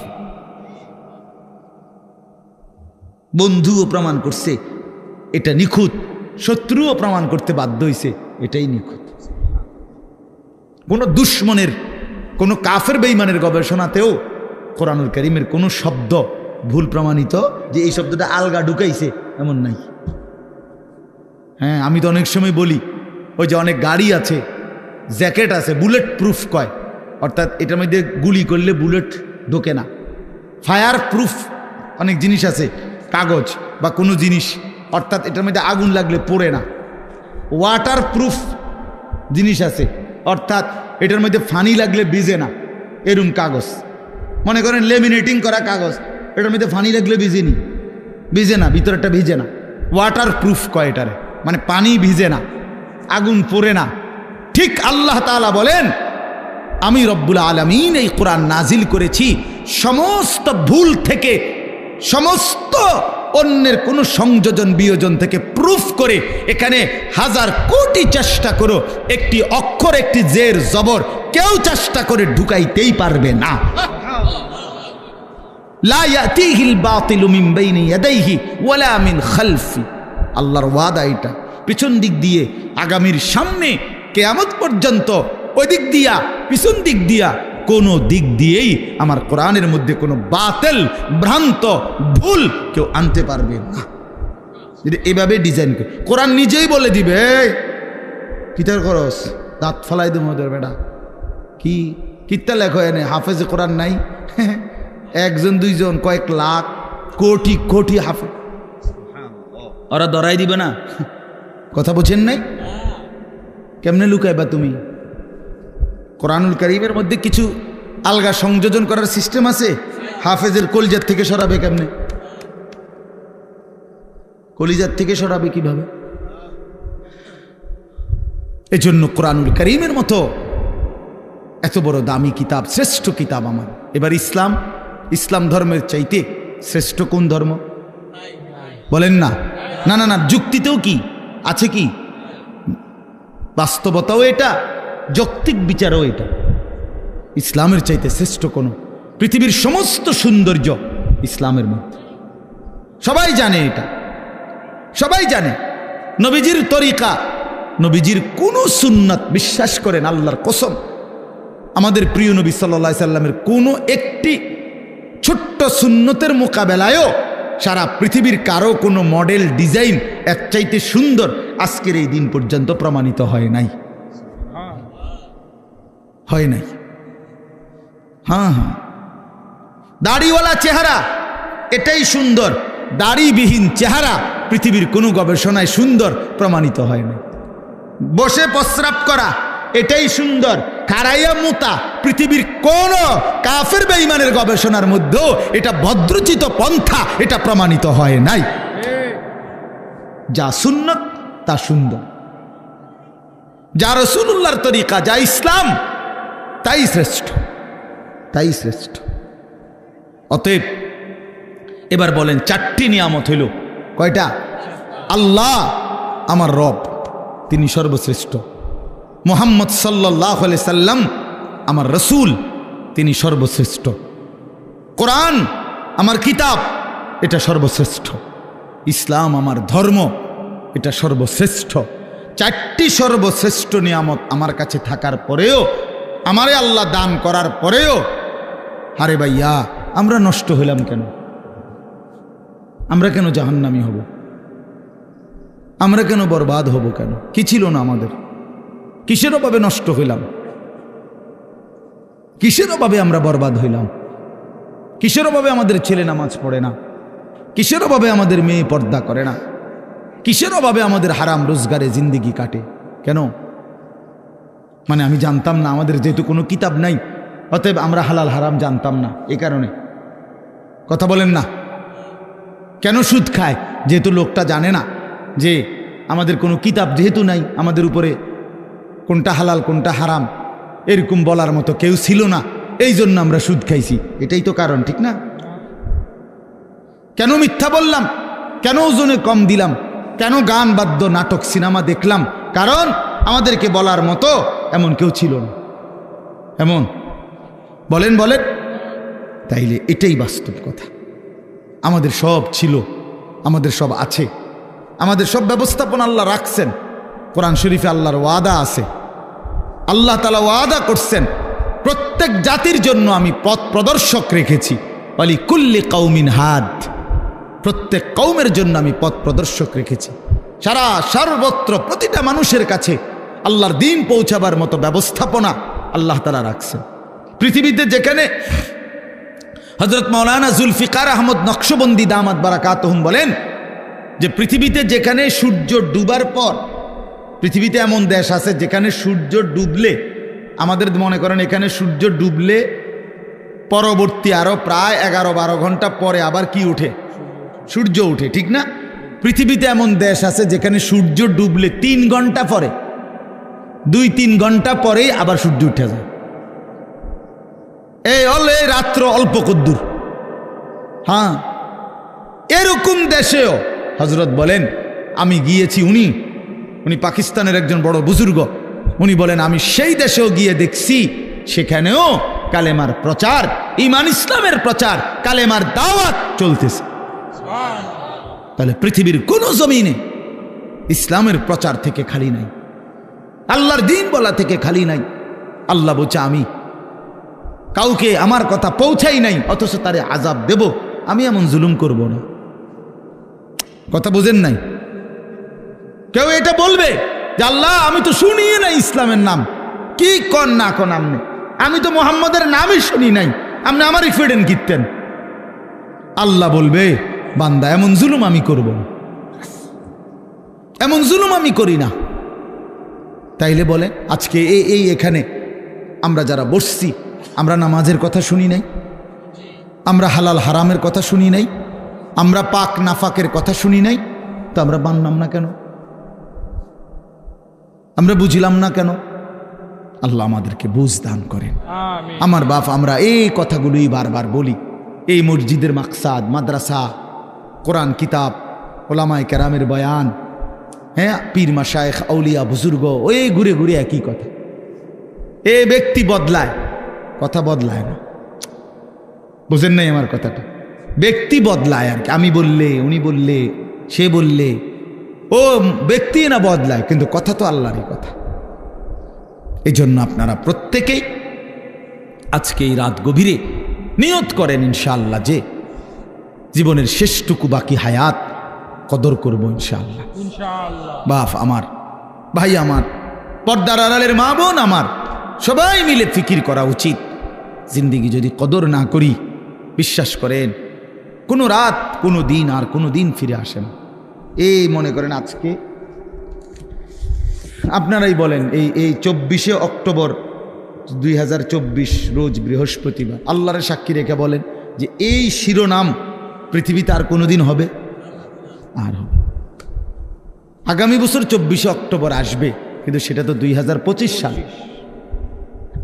বন্ধুও প্রমাণ করছে এটা নিখুঁত, শত্রুও প্রমাণ করতে বাধ্য হয়েছে এটাই নিখুঁত। কোন দুশ্মনের, কোন কাফের বেঈমানের গবেষণাতেও কোরআনুল কারীমের কোনো শব্দ ভুল প্রমাণিত যে এই শব্দটা আলগা ঢুকাইছে এমন নাই। হ্যাঁ, আমি তো অনেক সময় বলি, ওই যে অনেক গাড়ি আছে, জ্যাকেট আছে, বুলেট প্রুফ কয়, অর্থাৎ এটার মধ্যে গুলি করলে বুলেট ঢোকে না। ফায়ার প্রুফ অনেক জিনিস আছে, কাগজ বা কোনো জিনিস, অর্থাৎ এটার মধ্যে আগুন লাগলে পড়ে না। ওয়াটার প্রুফ জিনিস আছে, অর্থাৎ এটার মধ্যে ফানি লাগলে ভিজে না, এরম কাগজ। মনে করেন লেমিনেটিং করা কাগজ, এটার মধ্যে ফানি লাগলে ভিজে না, ভিতরেরটা ভিজে না। ওয়াটার প্রুফ কয় এটারে, মানে পানি ভিজে না, আগুন পড়ে না। ঠিক আল্লাহ তাআলা বলেন, আমি রব্বুল আলামিন এই কোরআন নাজিল করেছি সমস্ত ভুল থেকে, সমস্ত অন্যের কোনো সংযোজন বিয়োজন থেকে প্রুফ করে এখানে হাজার কোটি চেষ্টা করো, একটি অক্ষর একটি জের জবর কেউ চেষ্টা করে ঢুকাইতেই পারবে না। লা ইয়াতিহিল বাতিলু মিন বাইনি ইয়াদাইহি ওয়ালা মিন খালফি, আল্লাহর ওয়াদা এটা। পিছন দিক দিয়ে আগামীর সামনে কিয়ামত পর্যন্ত ওই দিক দিয়া পিছন দিক দিয়া কোনো দিক দিয়েই আমার কোরআনের মধ্যে কোনো বাতিল ভ্রান্ত ভুল কেউ আনতে পারবে না। যদি এভাবে ডিজাইন করে কোরআন নিজেই বলে দিবে, কিতার করস দাঁত ফালাই দেব ওদের বেটা, কি কিতা লেখো এনে হাফেজে কোরআন নাই, একজন দুইজন কয়েক লাখ কোটি কোটি হাফেজ, ওরা ধরাই দিবে না। কথা বুঝেন নাই? কেমনে লুকাইবা তুমি? কোরআনুল কারীমের মধ্যে কিছু আলগা সংযোজন করার সিস্টেম আছে। হাফেজের কলিজার থেকে সরাবে কেমনে? কলিজার থেকে সরাবে কিভাবে? এজন্য কোরআনুল কারীমের মতো এত বড় দামি কিতাব, শ্রেষ্ঠ কিতাব আমার। এবার ইসলাম ধর্মের চাইতে শ্রেষ্ঠ কোন ধর্ম বলেন না? না না না, যুক্তিতেও কি আছে, কি বাস্তবতাও এটা, যৌক্তিক বিচারও এটা। ইসলামের চাইতে শ্রেষ্ঠ কোন, পৃথিবীর সমস্ত সৌন্দর্য ইসলামের মধ্যে। সবাই জানে এটা, সবাই জানে। নবীজির তরিকা, নবীজির কোন সুন্নাত বিশ্বাস করেন আল্লাহর কসম, আমাদের প্রিয় নবী সাল্লাল্লাহু আলাইহি সাল্লামের কোনো একটি ছোট্ট সুন্নতের মোকাবেলায়ও সারা পৃথিবীর কারো কোনো মডেল ডিজাইন এর চাইতে সুন্দর আজকের এই দিন পর্যন্ত প্রমাণিত হয় নাই, হয় নাই। হ্যাঁ হ্যাঁ, দাড়িওয়ালা চেহারা এটাই সুন্দর, দাড়িবিহীন চেহারা পৃথিবীর কোনো গবেষণায় সুন্দর প্রমাণিত হয় না। বসে প্রস্রাব করা এটাই সুন্দর, খাড়াইয়া মুতা পৃথিবীর কোন কাফের বেঈমানের গবেষণার মধ্যেও এটা ভদ্রচিত পন্থা, এটা প্রমাণিত হয় নাই। যা সুন্নত তা সুন্দর, যা রাসূলুল্লাহর তরিকা, যা ইসলাম তাই শ্রেষ্ঠ, তাই শ্রেষ্ঠ। অতএব এবার বলেন চারটি নিয়ামত হইল, কয়টা? আল্লাহ আমার রব, তিনি সর্বশ্রেষ্ঠ। মুহাম্মদ সাল্লাল্লাহু আলাইহি সাল্লাম আমার রসুল, তিনি সর্বশ্রেষ্ঠ। কোরআন আমার কিতাব, এটা সর্বশ্রেষ্ঠ। ইসলাম আমার ধর্ম, এটা সর্বশ্রেষ্ঠ। চারটি সর্বশ্রেষ্ঠ নিয়ামত আমার কাছে থাকার পরেও, আমারে আল্লাহ দান করার পরেও, আরে ভাইয়া আমরা নষ্ট হইলাম কেন? আমরা কেন জাহান্নামী হব? আমরা কেন বরবাদ হব? কেন? কি ছিল না আমাদের? কিসের অভাবে নষ্ট হইলাম? কিসের অভাবে আমরা বরবাদ হইলাম? কিসের অভাবে আমাদের ছেলে নামাজ পড়ে না? কিসের অভাবে আমাদের মেয়ে পর্দা করে না? কিসের অভাবে আমাদের হারাম রোজগারে জিন্দেগি কাটে? কেন? মানে আমি জানতাম না, আমাদের যেহেতু কোনো কিতাব নাই, অতএব আমরা হালাল হারাম জানতাম না, এই কারণে। কথা বলেন না? কেন সুদ খায়? যেহেতু লোকটা জানে না যে আমাদের কোনো কিতাব যেহেতু নাই, আমাদের উপরে কোনটা হালাল কোনটা হারাম এরকম বলার মতো কেউ ছিল না, এই জন্য আমরা সুদ খাইছি। এটাই তো কারণ, ঠিক না? কেন মিথ্যা বললাম? কেন ওজনে কম দিলাম? কেন গান বাদ্য নাটক সিনেমা দেখলাম? কারণ আমাদেরকে বলার মতো এমন কেউ ছিল না। এমন বলেন বলেন, তাইলে এটাই বাস্তব কথা। আমাদের সব ছিল, আমাদের সব আছে, আমাদের সব ব্যবস্থাপনা আল্লাহ রাখছেন। কোরআন শরীফে আল্লাহর ওয়াদা আছে, আল্লাহ তাআলা ওয়াদা করছেন প্রত্যেক জাতির জন্য আমি পথ প্রদর্শক রেখেছি। ওয়ালি কুল্লি কওমিন হাদ, প্রত্যেক কওমের জন্য আমি পথ প্রদর্শক রেখেছি। সর্বত্র প্রতিটা মানুষের কাছে আল্লাহর দ্বীন পৌঁছাবার মতো ব্যবস্থাপনা আল্লাহ তাআলা রাখছেন। পৃথিবীতে যেখানে হযরত মাওলানা জুলফিকার আহমদ নকশবন্দি দামাত বারাকাতুহুম বলেন যে পৃথিবীতে যেখানে সূর্য ডুবার পর, পৃথিবীতে এমন দেশ আছে যেখানে সূর্য ডুবলে, আমাদের মনে করেন এখানে সূর্য ডুবলে পরবর্তী আরো প্রায় 11-12 ঘন্টা পরে আবার কি উঠে? সূর্য উঠে, ঠিক না? পৃথিবীতে এমন দেশ আছে যেখানে সূর্য ডুবলে 3 ঘন্টা পরে, 2-3 ঘন্টা পরেই আবার সূর্য উঠে যায়। এই রাত্র অল্প কদ্দুর। হ্যাঁ, এরকম দেশেও হযরত বলেন আমি গিয়েছি, উনি পাকিস্তানের একজন বড় বুজুর্গ, উনি বলেন আমি সেই দেশেও গিয়ে দেখছি, সেখানেও কালেমার প্রচার, ঈমান ইসলামের প্রচার, কালেমার দাওয়াত চলতেছে। তাহলে পৃথিবীর কোন জমিনে ইসলামের প্রচার থেকে খালি নাই, আল্লাহর দ্বীন বলা থেকে খালি নাই। আল্লাহ বলছে আমি কাউকে আমার কথা পৌঁছাই নাই, অথচ তারে আযাব দেব, আমি এমন জুলুম করব না। কথা বুঝেন নাই? কেউ এটা বলবে যে আল্লাহ আমি তো শুনিয়ে নাই ইসলামের নাম, কি কন না কন আমনে, আমি তো মোহাম্মদের নামই শুনি নাই, আপনি আমারই ফেডেন কিনতেন। আল্লাহ বলবে বান্দা এমন জুলুম আমি করব না, এমন জুলুম আমি করি না। তাইলে বলে আজকে এই এখানে আমরা যারা বসছি, আমরা নামাজের কথা শুনি নাই, আমরা হালাল হারামের কথা শুনি নাই, আমরা পাক নাফাকের কথা শুনি নাই, তো আমরা মানলাম না কেন? আমরা বুঝলাম না কেন? আল্লাহ আমাদেরকে বুঝ দান করেন। আমার বাপ, আমরা এই কথাগুলোই বারবার বলি। এই মসজিদের মাকসাদ, মাদ্রাসা, কোরআন কিতাব, ওলামায়ে কেরামের বয়ান, হ্যাঁ, পীর মাশায়েখ আউলিয়া বুজুর্গ, ওই ঘুরে ঘুরে একই কথা। এ ব্যক্তি বদলায়, কথা বদলায় না। বুঝেন নাই আমার কথাটা? ব্যক্তি বদলায় আর কি, আমি বললে, উনি বললে, সে বললে, ও ব্যক্তি না বদলায়, কিন্তু কথা তো আল্লাহরই কথা। এই জন্য আপনারা প্রত্যেকেই আজকে এই রাত গভীরে নিয়ত করেন ইনশাআল্লাহ যে জীবনের শেষটুকু বাকি হায়াত কদর করব ইনশাআল্লাহ। বাপ আমার, ভাই আমার, পর্দার আড়ালের মা বোন আমার, সবাই মিলে ফিকির করা উচিত। জিন্দিগি যদি কদর না করি, বিশ্বাস করেন কোনো রাত, কোনো দিন আর কোনো দিন ফিরে আসে না। এই মনে করেন আজকে আপনারাই বলেন, এই 24শে অক্টোবর 2024 রোজ বৃহস্পতিবার, আল্লাহর সাক্ষী রেখে বলেন যে এই শিরোনাম পৃথিবীতে আর কোনোদিন হবে? আর হবে। আগামী বছর 24শে অক্টোবর আসবে, কিন্তু সেটা তো 2025 সাল।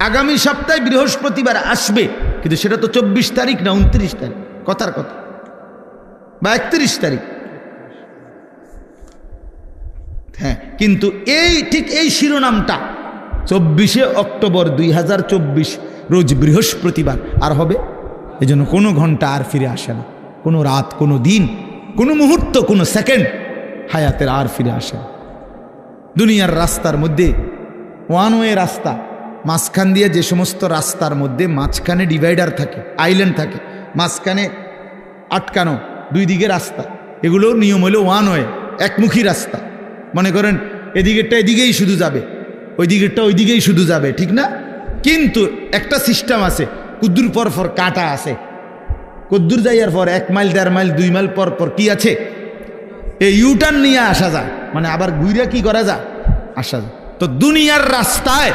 আগামী সপ্তাহে বৃহস্পতিবার আসবে, কিন্তু সেটা তো 24 তারিখ না 29 তারিখ, কথার কথা, বা 31 তারিখ। হ্যাঁ, কিন্তু ঠিক এই শিরোনামটা 24শে অক্টোবর 2024 রোজ বৃহস্পতিবার আর হবে। এই জন্য কোনো ঘন্টা আর ফিরে আসে না, কোনো রাত, কোনো দিন, কোনো মুহূর্ত, কোনো সেকেন্ড হায়াতের আর ফিরে আসে না। দুনিয়ার রাস্তার মধ্যে ওয়ান ওয়ে রাস্তা, মাঝখান দিয়ে যে সমস্ত রাস্তার মধ্যে মাঝখানে ডিভাইডার থাকে, আইল্যান্ড থাকে, মাঝখানে আটকানো দুই দিকে রাস্তা, এগুলোর নিয়ম হলো ওয়ান ওয়ে, একমুখী রাস্তা। মনে করেন এদিকেরটা এদিকেই শুধু যাবে, ওই দিকেরটা ওই দিকেই শুধু যাবে, ঠিক না? কিন্তু একটা সিস্টেম আছে, কুদ্দুর পর পর কাটা আছে, কুদ্দুর যাইয়ার পর 1 মাইল 1.5 মাইল 2 মাইল পর পর কি আছে, এই ইউটার্ন নিয়ে আসা যায়, মানে আবার ঘুরে কি করা যায়, আসা যায়। তো দুনিয়ার রাস্তায়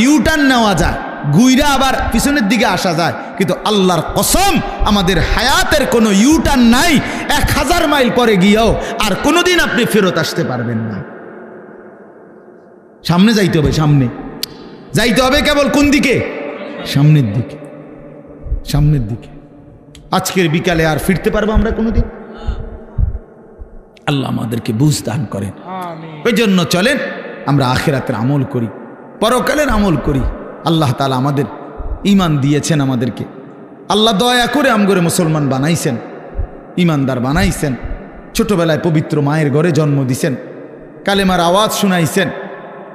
ইউটার্ন নেওয়া যায়, ঘুইরা আবার পিছনের দিকে আসা যায়, কিন্তু আল্লাহর কসম আমাদের হায়াতের কোনো ইউটার্ন নাই। 1000 মাইল পরে গিয়েও আর কোনোদিন আপনি ফেরত আসতে পারবেন না। সামনে যাইতে হবে, সামনে যাইতে হবে। কেবল কোন দিকে? সামনের দিকে, সামনের দিকে। আজকের বিকালে আর ফিরতে পারবো আমরা কোনোদিন? আল্লাহ আমাদেরকে বুঝ দান করেন। ওই জন্য চলেন আমরা আখিরাতের আমল করি, পরকালের আমল করি। আল্লাহ তাআলা আমাদের ঈমান দিয়েছেন, আমাদেরকে আল্লাহ দয়া করে আমগরে মুসলমান বানাইছেন, ঈমানদার বানাইছেন। ছোটবেলায় পবিত্র মায়ের ঘরে জন্ম দিছেন, কালেমার আওয়াজ শুনাইছেন,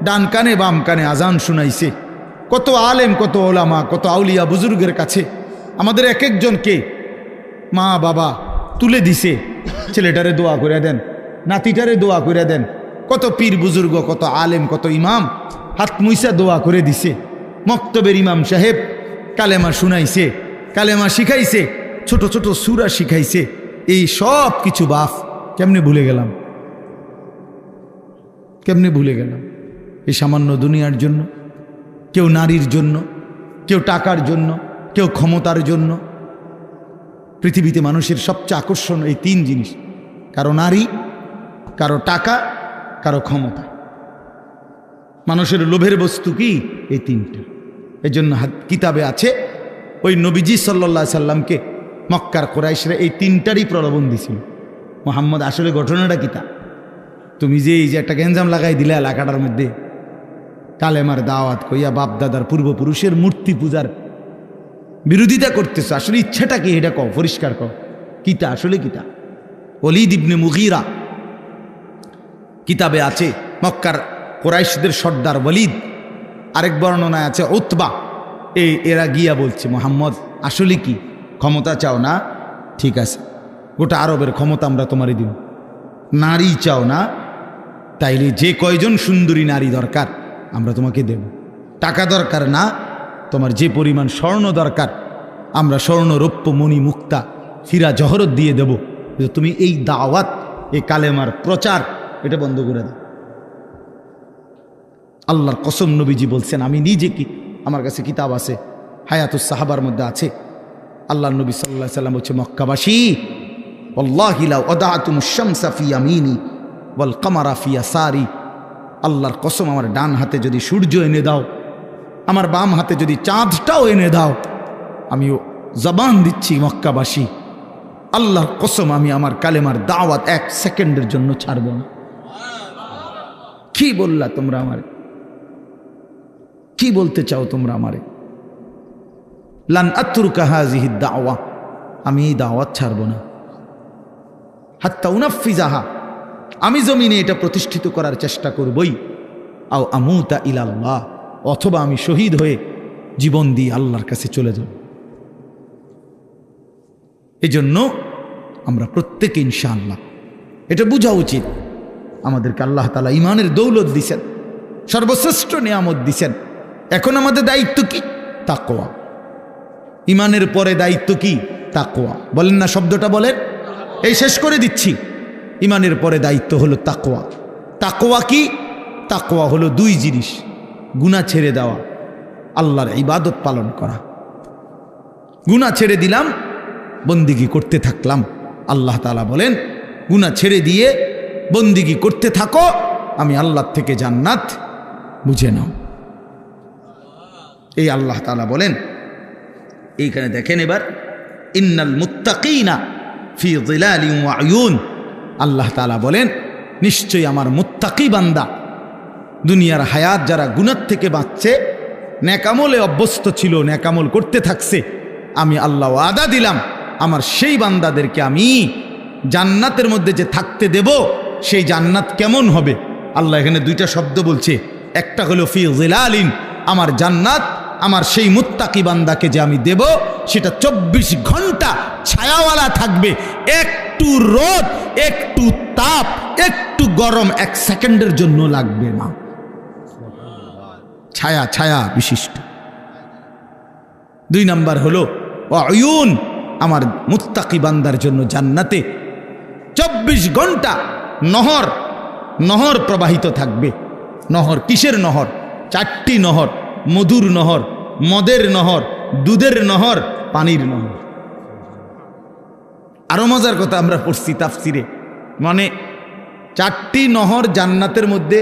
ডান কানে বাম কানে আজান শুনাইছে। কত আলেম, কত ওলামা, কত আউলিয়া বুজুর্গের কাছে আমাদের এক একজনকে মা বাবা তুলে দিছে, ছেলেটারে দোয়া করে দেন, নাতিটারে দোয়া করে দেন। কত পীর বুজুর্গ, কত আলেম, কত ইমাম হাত মুইসা দোয়া করে দিছে। মক্তবের ইমাম সাহেব কালেমা শুনাইছে, কালেমা শিখাইছে, ছোট ছোট সূরা শিখাইছে। এই সব কিছু বাপ কেমনে ভুলে গেলাম, কেমনে ভুলে গেলাম? এই সামান্য দুনিয়ার জন্য, কেউ নারীর জন্য, কেউ টাকার জন্য, কেউ ক্ষমতার জন্য। পৃথিবীতে মানুষের সবচেয়ে আকর্ষণ এই 3 জিনিস, কারো নারী, কারো টাকা, কারো ক্ষমতা। মানুষের লোভের বস্তু কি? এই 3টা। এই জন্য কিতাবে আছে ওই নবীজি সাল্লাল্লাহু আলাইহি সাল্লামকে মক্কার কুরাইশরা এই 3টারই প্রলোভন দিছিল। মুহাম্মদ আসলে ঘটনাটা কিতা তুমি যে এই যে একটা গেঞ্জাম লাগাই দিলে এলাকাটার মধ্যে, কালেমার দাওয়াত কইয়া বাপ দাদার পূর্বপুরুষের মূর্তি পূজার বিরোধিতা করতেছো, আসলে ইচ্ছাটা কি এটা কও, পরিষ্কার কও কিতা, আসলে কিতা? ওয়ালিদ ইবনে মুগীরা কিতাবে আছে, মক্কার কুরাইশদের সর্দার ওয়ালিদ, আরেক বর্ণনায় আছে উতবা, এরা গিয়া বলছে মুহাম্মদ আসলে কি ক্ষমতা চাও না? ঠিক আছে, গোটা আরবের ক্ষমতা আমরা তোমারই দিব। নারী চাও না? তাইলে যে কয়জন সুন্দরী নারী দরকার আমরা তোমাকে দেব। টাকা দরকার না? তোমার যে পরিমাণ স্বর্ণ দরকার আমরা স্বর্ণ, রৌপ্য, মণি, মুক্তা, হীরা, জহরত দিয়ে দেব। তুমি এই দাওয়াত, এই কালেমার প্রচার এটা বন্ধ করে দাও। আল্লাহর কসম নবীজি বলছেন, আমি নিজে কি, আমার কাছে কিতাব আছে, হায়াতুস সাহাবার মধ্যে আছে, আল্লাহর নবী সাল্লাল্লাহু আলাইহি সাল্লাম বলছে, মক্কাবাসী ওয়াল্লাহি লাউ আদাতুমুশ শামসা ফি ইয়ামিনি ওয়াল কামারা ফি ইয়াসারি, আল্লাহর কসম আমার ডান হাতে যদি সূর্য এনে দাও, আমার বাম হাতে যদি চাঁদটাও এনে দাও, আমিও জবান দিচ্ছি মক্কাবাসী, আল্লাহর কসম আমি আমার কালেমার দাওয়াত 1 সেকেন্ডের জন্য ছাড়ব না। কি বললা তোমরা আমারে? কি বলতে চাও তোমরা আমারে? লান আতরুকা হাযিহি দাওয়া, আমি এই দাওয়াত ছাড়ব না। হাত্তা উনাফিজাহা, আমি জমিনে এটা প্রতিষ্ঠিত করার চেষ্টা করবই। আও আমুতা ইলাল্লাহ, অথবা আমি শহীদ হয়ে জীবন দিয়ে আল্লাহর কাছে চলে যাব। এজন্য আমরা প্রত্যেকে ইনশাআল্লাহ এটা বোঝা উচিত, আমাদেরকে আল্লাহ তাআলা ঈমানের দৌলত দিছেন, সর্বশ্রেষ্ঠ নিয়ামত দিছেন। এখন আমাদের দায়িত্ব কি? তাকওয়া। ঈমানের পরে দায়িত্ব কি? তাকওয়া। বলেন না শব্দটা, বলেন। এই শেষ করে দিচ্ছি। ঈমানের পরে দায়িত্ব হলো তাকওয়া। তাকওয়া কি? তাকওয়া হলো 2 জিনিস, গুনাহ ছেড়ে দেওয়া, আল্লাহর ইবাদত পালন করা। গুনাহ ছেড়ে দিলাম, বন্দিগি করতে থাকলাম। আল্লাহ তাআলা বলেন, গুনাহ ছেড়ে দিয়ে বন্দিগি করতে থাকো, আমি আল্লাহ থেকে জান্নাত বুঝে নাও। এই আল্লাহ তাআলা বলেন। এইখানে দেখেন এবার, ইন্নাল মুত্তাকিনা ফি যিলালিন ওয়া আয়ুন, আল্লাহ তাআলা বলেন নিশ্চয়ই আমার মুত্তাকি বান্দা, দুনিয়ার হায়াত যারা গুনাহ থেকে বাঁচছে, নেকামলে অভ্যস্ত ছিল, নেকামল করতে থাকছে, আমি আল্লাহ ওয়াদা দিলাম আমার সেই বান্দাদেরকে আমি জান্নাতের মধ্যে যে থাকতে দেব, সেই জান্নাত কেমন হবে? আল্লাহ এখানে 2টা শব্দ বলছে, একটা হলো ফি যিলালিন, আমার জান্নাত আমার সেই মুত্তাকি বান্দাকে যে আমি দেব, সেটা 24 ঘন্টা ছায়াওয়ালা থাকবে। একটু রোদ, একটু তাপ, একটু গরম 1 সেকেন্ডের জন্য লাগবে না। ছায়া, ছায়া বিশিষ্ট। 2 নাম্বার হলো আয়ুন, আমার মুত্তাকি বান্দার জন্য জান্নাতে 24 ঘন্টা নহর, নহর প্রবাহিত থাকবে। নহর কিসের নহর? 4টি নহর, মধুর নহর, মদের নহর, দুধের নহর, পানির নহর। আরো মজার কথা আমরা পড়ছি তাফসিরে, মানে 4টি নহর জান্নাতের মধ্যে।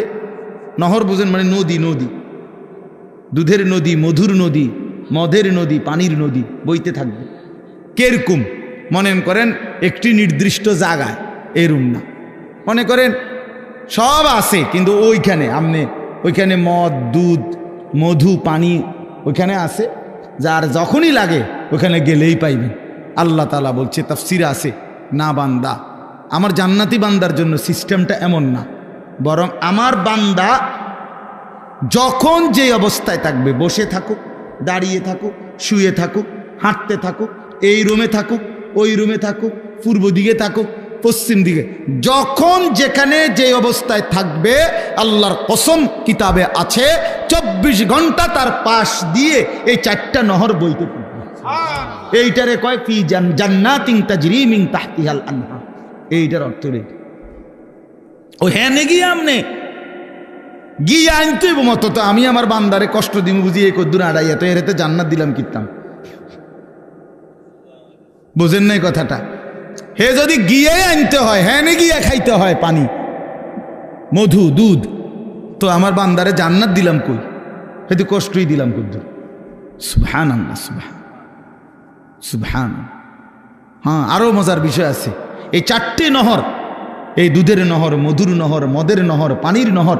নহর বুঝেন মানে নদী, নদী, দুধের নদী, মধুর নদী, মদের নদী, পানির নদী বইতে থাকবে। কেরকম? মনে করেন একটি নির্দিষ্ট জায়গায়, এরম না, মনে করেন সব আছে কিন্তু ওইখানে আমনে ওইখানে মদ, দুধ, মধু, পানি ওইখানে আছে, যার যখনই লাগে ওখানে গেলেই পাইবেন। আল্লাহ তাআলা বলছে, তাফসিরে আছে, না বান্দা, আমার জান্নাতি বান্দার জন্য সিস্টেমটা এমন না, বরং আমার বান্দা যখন যে অবস্থায় থাকবে, বসে থাকুক, দাঁড়িয়ে থাকুক, শুয়ে থাকুক, হাঁটতে থাকুক, এই রুমে থাকুক, ওই রুমে থাকুক, পূর্ব দিকে থাকুক, পশ্চিম দিকে, যখন যেখানে যে অবস্থায় থাকবে, আল্লাহর কসম কিতাবে আছে 24 ঘন্টা তার পাশ দিয়ে এই 4টা নহর বইতে থাকবে। এইটারে কয় ফি জান্নাতিন তাজরি মিন তাহতিহাল আনহার। এইটার অর্থ রে ও হ্যাঁ গিয়ে আমনে গিয়ে আনতে মতো, তো আমি আমার বান্দারে কষ্ট দিম বুঝি, এই কদ্দুর আড়াইয়া তো এর জান্নাত দিলাম কিতাম। বুঝেন নাই কথাটা? হে যদি গিয়ে আনতে হয়, হ্যাঁ গিয়া খাইতে হয় পানি, মধু, দুধ, তো আমার বান্দারে জান্নাত দিলাম কই? হেতু কষ্টই দিলাম কদ্দুর। সুবহানাল্লাহ, সুবহান। হ্যাঁ, আরো মজার বিষয় আছে। এই 4টি নহর, এই দুধের নহর, মধুর নহর, মদের নহর, পানির নহর,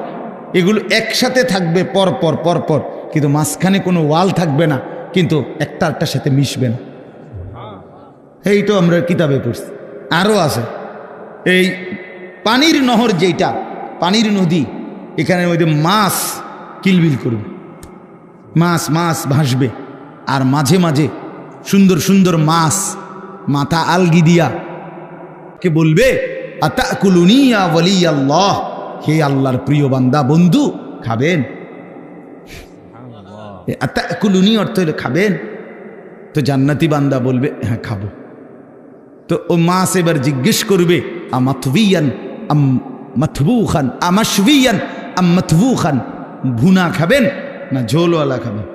এগুলো একসাথে থাকবে পরপর পরপর, কিন্তু মাঝখানে কোনো ওয়াল থাকবে না, কিন্তু একটার সাথে মিশবে না। এই তো আমরা কিতাবে পড়ছি। আরও আছে এই পানির নহর, যেটা পানির নদী, এখানে মধ্যে মাছ কিলবিল করবে, মাছ মাছ ভাসবে, আর মাঝে মাঝে সুন্দর সুন্দর মাছ মাথা আলগি দিয়া কে বলবে আতাকুলুনি ইয়া ওয়ালি আল্লাহ, হে আল্লাহর প্রিয় বান্দা বন্ধু খাবেন। আতাকুলুনি অর্থ হলো খাবেন। তো জান্নাতি বান্দা বলবে হ্যাঁ খাবো। তো ও মাছ এবার জিজ্ঞেস করবে আমাতবিয়ান আম মাতবুখান আমাশবিয়ান আম মাতবুখান, ভুনা খাবেন না ঝোলওয়ালা খাবেন?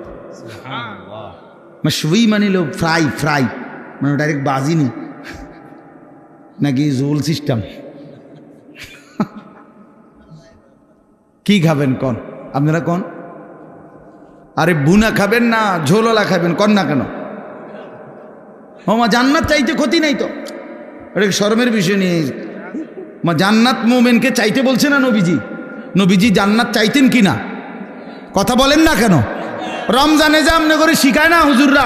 মাশবি মানে লো ফ্রাই, ফ্রাই মানে ডাইরেক্ট বাজিনি, নাকি ঝোল সিস্টেম? কি খাবেন কন আপনারা কন? আরে ভুনা খাবেন না ঝোলওয়ালা খাবেন কন না কেন? মা জান্নাত চাইতে ক্ষতি নাই তো, এটা শরমের বিষয় নিয়ে। মা জান্নাত মোমেনকে চাইতে বলছে না নবীজি? নবীজি জান্নাত চাইতেন কি না? কথা বলেন না কেন? রমজানে যে আমনে করে শিখায় না হুজুররা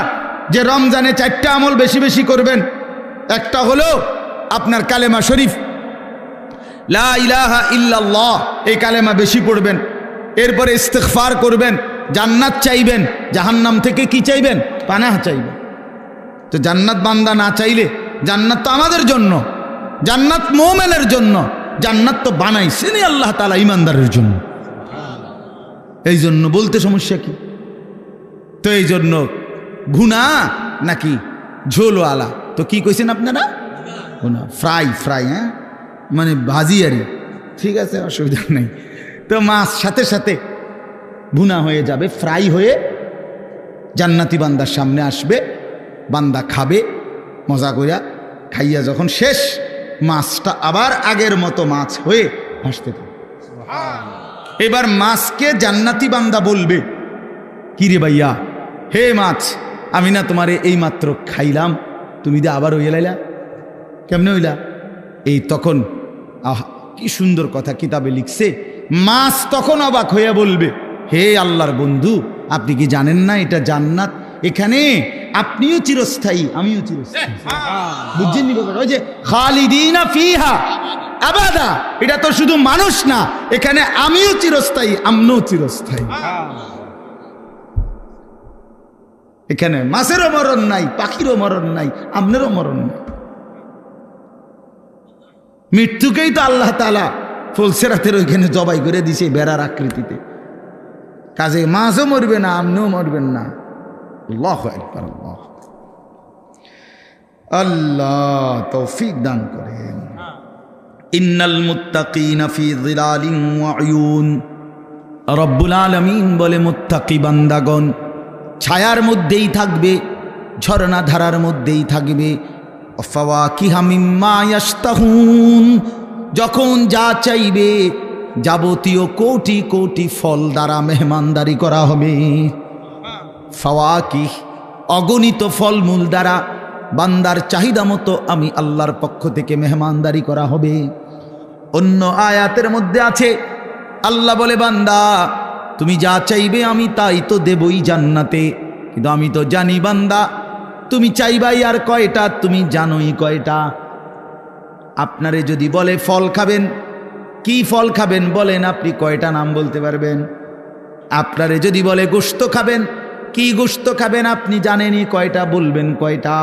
যে রমজানে 4টা আমল বেশি বেশি করবেন। একটা হলো আপনার কালেমা শরীফ, লা ইলাহা ইল্লাল্লাহ, এই কালেমা বেশি পড়বেন। এরপরে ইস্তিগফার করবেন, জান্নাত চাইবেন, জাহান্নাম থেকে কি চাইবেন? পানাহ চাইবেন। তো জান্নাত বান্দা না চাইলে, জান্নাত তো আমাদের জন্য, জান্নাত মুমিনের জন্য, জান্নাত তো বানাইছেনই আল্লাহ তাআলা ইমানদারের জন্য। এই জন্য বলতে সমস্যা কি? তো এই জন্য ভুনা নাকি ঝোলওয়ালা? তো কি কইছেন আপনারা? ভুনা, ফ্রাই, ফ্রাই, হ্যাঁ মানে ভাজি আরই, ঠিক আছে, অসুবিধা নেই। তো মাছ সাথে সাথে ভুনা হয়ে যাবে, ফ্রাই হয়ে জান্নাতি বান্দার সামনে আসবে, বান্দা খাবে মজা কইরা, খাইয়া যখন শেষ মাছটা আবার আগের মতো মাছ হয়ে ভাসতে থাকে। এবার মাছকে জান্নাতি বান্দা বলবে কি রে ভাইয়া, হে মাছ, আমি না তোমারে এই মাত্র খাইলাম, তুমি যে আবার হইয়া লাইলা, কেমনে হইলা? এই তখন আহ কি সুন্দর কথা কিতাবে লিখছে, মাছ তখন অবাক হইয়া বলবে হে আল্লাহর বন্ধু, আপনি কি জানেন না এটা জান্নাত? এখানে আপনিও চিরস্থায়ী, আমিও চিরস্থায়ী। বুঝছেন নি ব্যাপার? ওই যে খালিদিনা ফিহা আবাদা, এটা তো শুধু মানুষ না, এখানে আমিও চিরস্থায়ী, আমরাও চিরস্থায়ী। এখানে মাছেরও মরণ নাই, পাখিরও মরণ নাই, আপনারও মরণ নাই। মৃত্যুকেই তো আল্লাহ তাআলা ফুলসেরাতের ওইখানে জবাই করে দিছে বেড়ার আকৃতিতে, কাজে মাছও মরবে না, আপনিও মরবেন না। আল্লাহু আকবার, আল্লাহ তৌফিক দান করেন। ইন্নাল মুত্তাকিনা ফি যিলালিন ওয়া উয়ুন, রব্বুল আলামিন বলে মুত্তাকি বান্দাগণ ছায়ার মধ্যেই থাকবে, ঝর্ণা ধারার মধ্যেই থাকবে। ফাওয়াকিহা মিম্মা ইয়াশতাহুন, যখন যা চাইবে যাবতীয় কোটি কোটি ফল দ্বারা মেহমানদারি করা হবে। ফাওয়াকিহ অগণিত ফলমূল দ্বারা বান্দার চাহিদা মতো আমি আল্লাহর পক্ষ থেকে মেহমানদারি করা হবে। অন্য আয়াতের মধ্যে আছে আল্লাহ বলে বান্দা তুমি যা চাইবে আমি তাই তো দেবই জান্নাতে, কিন্তু আমি তো জানি বান্দা তুমি চাইবাই আর কয়টা, তুমি জানোই কয়টা। আপনারে যদি বলে ফল খাবেন, কি ফল খাবেন বলেন, আপনি কয়টা নাম বলতে পারবেন? আপনারে যদি বলে গোশত খাবেন, কি গোশত খাবেন আপনি জানেনই কয়টা, বলবেন কয়টা?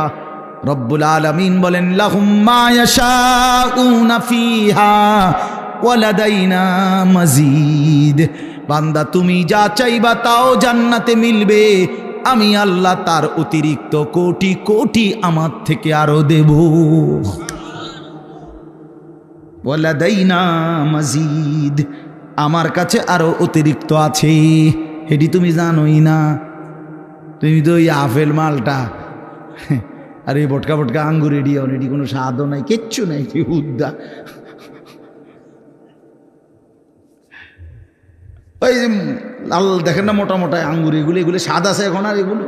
রব্বুল আলামিন বলেন লাহুম মা ইয়াশাউনা ফিহা ওয়া লাদাইনা মাজিদ, বান্দা তুমি যা চাইবা তাও জান্নাতে মিলবে, আমি আল্লাহ তার অতিরিক্ত কোটি কোটি আমার থেকে আরো দেব। ওয়া লাদাইনা মাজিদ, আমার কাছে আরো অতিরিক্ত আছে, এটি তুমি জানোই না। তুমি তো ওই আপেল মালটা আর এই বটকা বটকা আঙ্গুর এডিও, এটি কোনো স্বাদও নাই, কিচ্ছু নাই, উদ্দা। ওই লাল দেখেন না মোটা মোটা আঙ্গুর, এগুলো এগুলো স্বাদ আছে এখন আর এগুলো?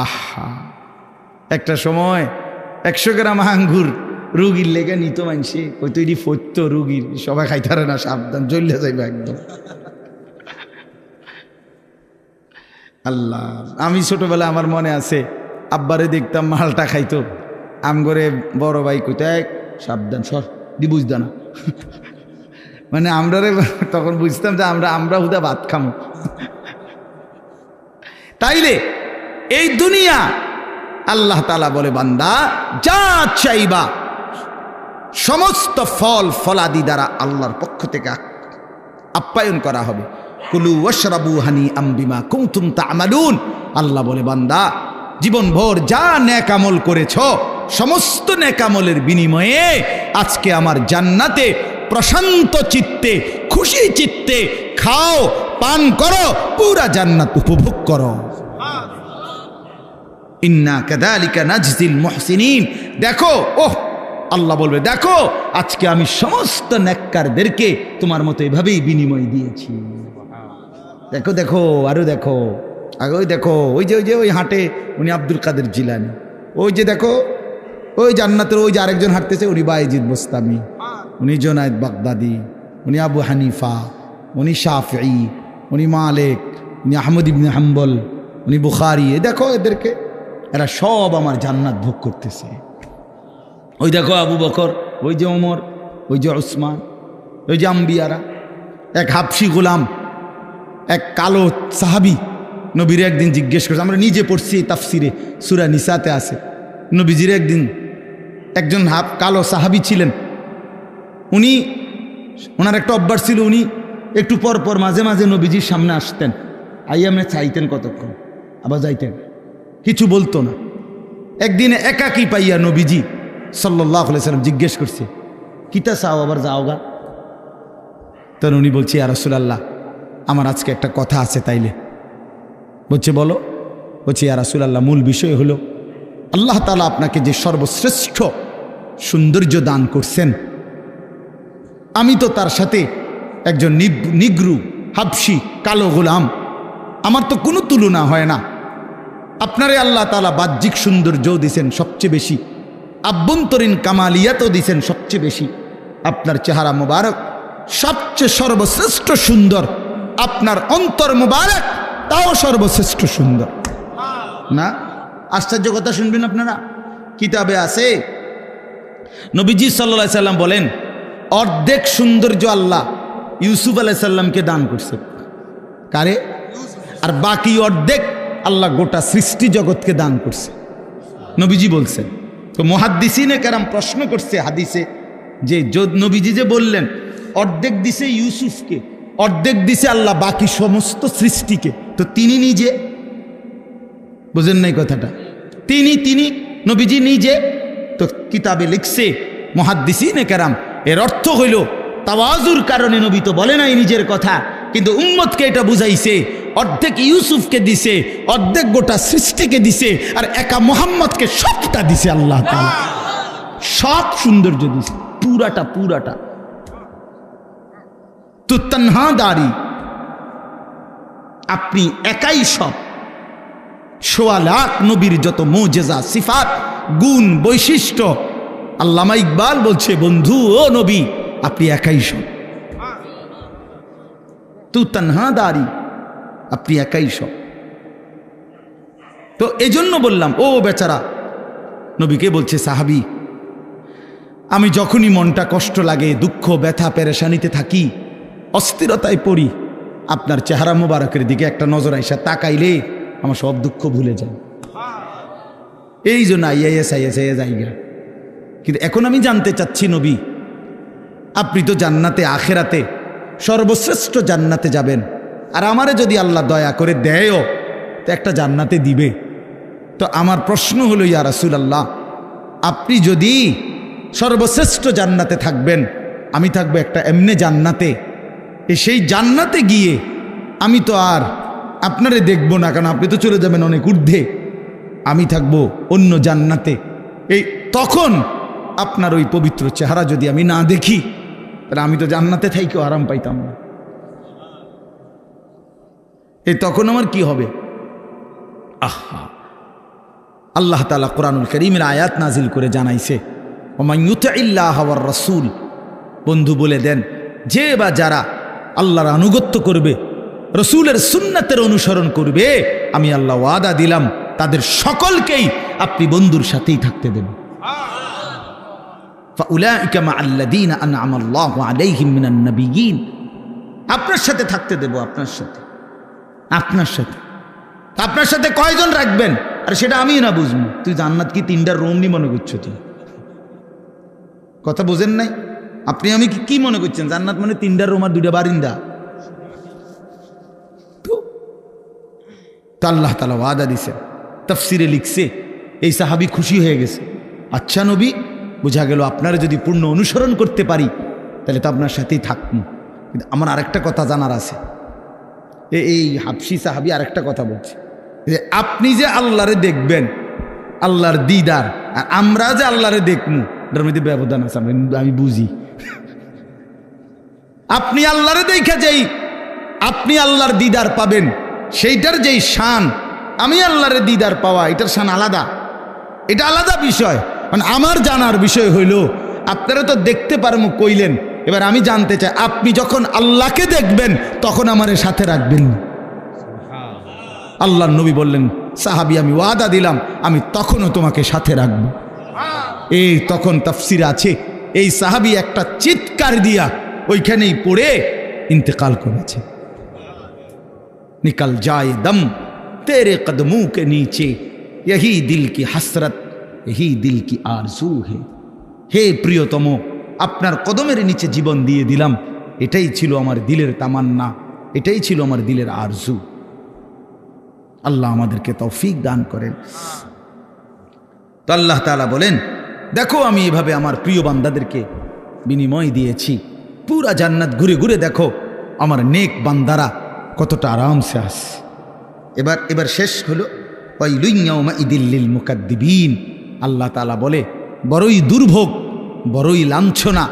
আহা, একটা সময় 100 গ্রাম আঙ্গুর রুগীর লেগে নিত মানসি ওই তৈরি ফত্য রুগীর সবাই খাইতারে না, সাবধান জ্বললে যাইবে একদম। আল্লাহ, আমি ছোটবেলা আমার মনে আছে আব্বারে দেখতাম মালটা খাইতো, আম করে বড় ভাই কোথায় সাবধান সর দি বুঝতো না। মানে আমরা তখন বুঝতাম যে আমরা হুদা ভাত খামো। তাইলে এই দুনিয়া আল্লাহ তাআলা বলে বান্দা যা চাইবা সমস্ত ফল ফলাদি দ্বারা আল্লাহর পক্ষ থেকে আপ্যায়ন করা হবে। কুলু ওয়াশরাবু হানিআম বিমা কুনতুম তা'মালুন। আল্লাহ বলে বান্দা জীবনভর যা নেক আমল করেছ সমস্ত নেক আমলের বিনিময়ে আজকে আমার জান্নাতে প্রশান্ত চিত্তে খুশি চিত্তে খাও, পান করো, পুরা জান্নাত উপভোগ করো। ইন্না কাযালিকা নাজজিল মুহসিনিন। দেখো, ওহ আল্লাহ বলবে দেখো আজকে আমি সমস্ত নেককারদেরকে তোমার মতো এভাবেই বিনিময় দিয়েছি। দেখো দেখো আরো দেখো, আগে ওই দেখো ওই যে ওই হাঁটে উনি আব্দুল কাদের জিলানী, ওই যে দেখো ওই জান্নাতের ওই যে আরেকজন হাঁটতেছে উনি বায়েজিদ বোস্তামি, উনি জুনায়েদ বাগদাদি, উনি আবু হানিফা, উনি শাফিঈ, উনি মালিক, উনি আহমদ ইবনে হাম্বল, উনি বুখারী। দেখো এদেরকে, এরা সব আমার জান্নাত ভোগ করতেছে। ওই দেখো আবু বকর, ওই যে ওমর, ওই যে উসমান, ওই যে আম্বিয়ারা। এক হাবশি গোলাম, এক কালো সাহাবি নবীর একদিন জিজ্ঞেস করছে, আমরা নিজে পড়ছি তাফসিরে সূরা নিসাতে আছে, নবীজির একদিন একজন কালো সাহাবি ছিলেন, উনি ওনার একটা অভ্যাস ছিল, উনি একটু পর পর মাঝে মাঝে নবীজির সামনে আসতেন, আইয়ামে চাইতেন কতক্ষণ, আবার যাইতেন, কিছু বলতো না। একদিন একাকী পাইয়া নবীজি সাল্লাল্লাহু আলাইহি সাল্লাম জিজ্ঞেস করছে, কিতা চাও আবার যাওগা? তখন উনি বলছে, ইয়া রাসূলুল্লাহ আমার আজকে একটা কথা আছে। তাইলে বলছে বলো। বলছে, ইয়া রাসূলুল্লাহ মূল বিষয় হলো আল্লাহ তাআলা আপনাকে যে সর্বশ্রেষ্ঠ সৌন্দর্য দান করছেন, আমি তো তার সাথে একজন নিগ্রু হাবশি কালো গোলাম, আমার তো কোনো তুলনা হয় না। আপনারে আল্লাহ তাআলা বাহ্যিক সৌন্দর্য দিয়েছেন সবচেয়ে বেশি, আভ্যন্তরীণ কামালিয়াতও দিয়েছেন সবচেয়ে বেশি। আপনার চেহারা মুবারক সবচেয়ে সর্বশ্রেষ্ঠ সুন্দর, আপনার অন্তর মুবারক তাও সর্বশ্রেষ্ঠ সুন্দর। না আশ্চর্য কথা শুনবেন আপনারা, কিতাবে আছে নবীজি সাল্লাল্লাহু আলাইহি সাল্লাম বলেন অর্ধেক সৌন্দর্য আল্লাহ ইউসুফ আলাইহিস সালামকে দান করছে। কারে? আর বাকি অর্ধেক আল্লাহ গোটা সৃষ্টি জগৎকে দান করছে, নবীজি বলছেন। তো মুহাদ্দিসিনে কেরাম প্রশ্ন করছে হাদিসে যে নবীজি যে বললেন অর্ধেক দিছে ইউসুফকে, অর্ধেক দিছে আল্লাহ বাকি সমস্ত সৃষ্টিকে, তো তিনি নিজে বুঝেন নাই কথাটা, তিনি নবীজি নিজে তো কিতাবে লিখছে মুহাদ্দিসিনে কেরাম, এর অর্থ হইল তাওয়াজুর কারণে নবী তো বলে নাই নিজের কথা, কিন্তু উম্মতকে এটা বুঝাইছে অর্ধেক ইউসুফকে দিছে, অর্ধেক গোটা সৃষ্টিকে দিছে, আর একা মুহাম্মদকে সবটা দিছে আল্লাহ তাআলা, সব সৌন্দর্য দিছে পুরাটা। তো তানহাদারি, আপনি একাই সব। ১৬ লাখ নবীর যত মুজিজা সিফাত গুণ বৈশিষ্ট্য, আল্লামা ইকবাল বলছে বন্ধু ও নবী আপনি একাই সব, তু তানহাদারি, আপনি একাই সব। তো এজন্য বললাম ও বেচারা নবীকে বলছে সাহাবী, আমি যখনই মনটা কষ্ট লাগে, দুঃখ ব্যথা পেরেশানিতে থাকি, অস্থিরতায় পড়ি, আপনার চেহারা মোবারকের দিকে একটা নজর আইসা তাকাইলে আমার সব দুঃখ ভুলে যায়। এই জন্য আইএস জায়গা। কিন্তু এখন আমি জানতে চাচ্ছি নবী, আপনি তো জান্নাতে আখেরাতে সর্বশ্রেষ্ঠ জান্নাতে যাবেন, আর আমারে যদি আল্লাহ দয়া করে দেয়ও তো একটা জান্নাতে দিবে, তো আমার প্রশ্ন হলো ইয়া রাসূলুল্লাহ আপনি যদি সর্বশ্রেষ্ঠ জান্নাতে থাকবেন, আমি থাকবো একটা এমনি জান্নাতে, সেই জান্নাতে গিয়ে আমি তো আর আপনারে দেখবো না, কারণ আপনি তো চলে যাবেন অনেক ঊর্ধ্বে, আমি থাকবো অন্য জান্নাতে। এই তখন আপনার ওই পবিত্র চেহারা যদি আমি না দেখি, তাহলে আমি তো জান্নাতে থাইকেও আরাম পাইতাম না। এই তখন আমার কি হবে? আহা, আল্লাহ তাআলা কোরআনুল কারীমের আয়াত নাজিল করে জানাইছে ওমান ইউতিল্লাহ ওয়ার রাসূল, বন্ধু বলে দেন যে বা যারা আল্লাহর আনুগত্য করবে, রসুলের সুন্নাতের অনুসরণ করবে, আমি আল্লাহ ওয়াদা দিলাম তাদের সকলকেই আপনি বন্ধুর সাথেই থাকতে দেব। ফাউলাইকা মাআল্লাযীনা আনআমা আল্লাহু আলাইহিম মিনান নাবিয়্যিন, আপনার সাথে থাকতে দেব, আপনার সাথে, আপনার সাথে। আপনার সাথে কয়জন রাখবেন? আর সেটা আমি না বুঝবো। তুই জান্নাত কি 3টা রুম নি মনে করছো? তুই কথা বোঝেন নাই? আপনি আমি কি মনে করছেন? জান্নাত মানে 3টা রুম আর 2টা বারিন্দা? তো আল্লাহ তাআলা ওয়াদা দিয়েছেন, তাফসিরে লিখছে, এই সাহাবী খুশি হয়ে গেছে। আচ্ছা নবী, বোঝা গেল আপনারা যদি পূর্ণ অনুসরণ করতে পারি তাহলে তো আপনার সাথেই থাকবো। কিন্তু আমার আরেকটা কথা জানার আছে। এই হাবশি সাহাবী আরেকটা কথা বলছে যে আপনি যে আল্লাহরে দেখবেন, আল্লাহর দিদার, আর আমরা যে আল্লাহরে দেখবো, এটার মধ্যে ব্যবধান আছে, আমি বুঝি। আপনি আল্লাহরে দেখে যেই আপনি আল্লাহর দিদার পাবেন, সেইটার যেই শান, আমি আল্লাহরে দিদার পাওয়া, এটার শান আলাদা, এটা আলাদা বিষয়। মানে আমার জানার বিষয় হইল, আপনারা তো দেখতে পারবো কইলেন, এবার আমি জানতে চাই আপনি যখন আল্লাহকে দেখবেন তখন আমারে সাথে রাখবেন। আল্লাহর নবী বললেন, সাহাবী আমি ওয়াদা দিলাম আমি তখনও তোমাকে সাথে রাখবো। এই তখন তাফসিরে আছে, এই সাহাবী একটা চিৎকার দিয়া ওইখানেই পড়ে ইন্তেকাল করেছে। निकल जाए दम तेरे कदमों के नीचे, यही दिल की हसरत, यही दिल की आरजू है। হে প্রিয়তম, আপনার কদমের নিচে জীবন দিয়ে দিলাম, এটাই ছিল আমার দিলের তামান্না, এটাই ছিল আমার দিলের আরজু। আল্লাহ আমাদেরকে তৌফিক দান করেন। তো আল্লাহ তাআলা বলেন, দেখো আমি এভাবে আমার প্রিয় বান্দাদেরকে বিনিময় দিয়েছি। পুরা জান্নাত ঘুরে ঘুরে দেখো আমার নেক বান্দারা কতটা আরামসে আসে। এবার শেষ হলো, ওয়াইলুন ইয়াউমাইযিল লিল মুকাদ্দিবিন। আল্লাহ তাআলা বলে, বড়ই দুর্ভোগ, বড়ই লাঞ্ছনা,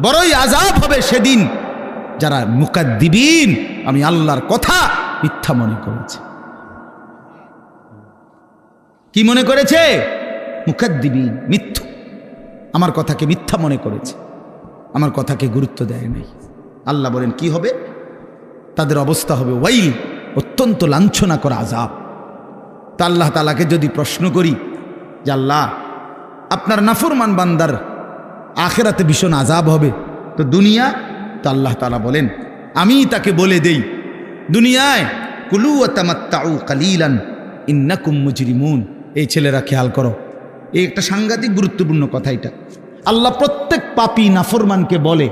বড়ই আযাব হবে সেদিন যারা মুকাদ্দিবিন, আমি আল্লাহর কথা মিথ্যা মনে করেছে। কি মনে করেছে? মুকাদ্দিবিন, মিথ্যু, আমার কথাকে মিথ্যা মনে করেছে, আমার কথাকে গুরুত্ব দেয় নাই। আল্লাহ বলেন কি হবে? তাদের অবস্থা হবে ওয়াইল, অত্যন্ত লাঞ্ছনা করা আযাব। তা আল্লাহ তাআলাকে যদি প্রশ্ন করি যে আল্লাহ আপনার নাফরমান বান্দার আখিরাতে ভীষণ আযাব হবে, তো দুনিয়া? তো আল্লাহ তাআলা বলেন, আমি তাকে বলে দেই দুনিয়ায় কুলু ওয়া তামাত্তাউ কালিলান ইন্নাকুম মুজরিমুন। এই ছেলেরা খেয়াল করো, এই একটা সাংঘাতিক গুরুত্বপূর্ণ কথা। এটা আল্লাহ প্রত্যেক পাপী নাফরমানকে বলে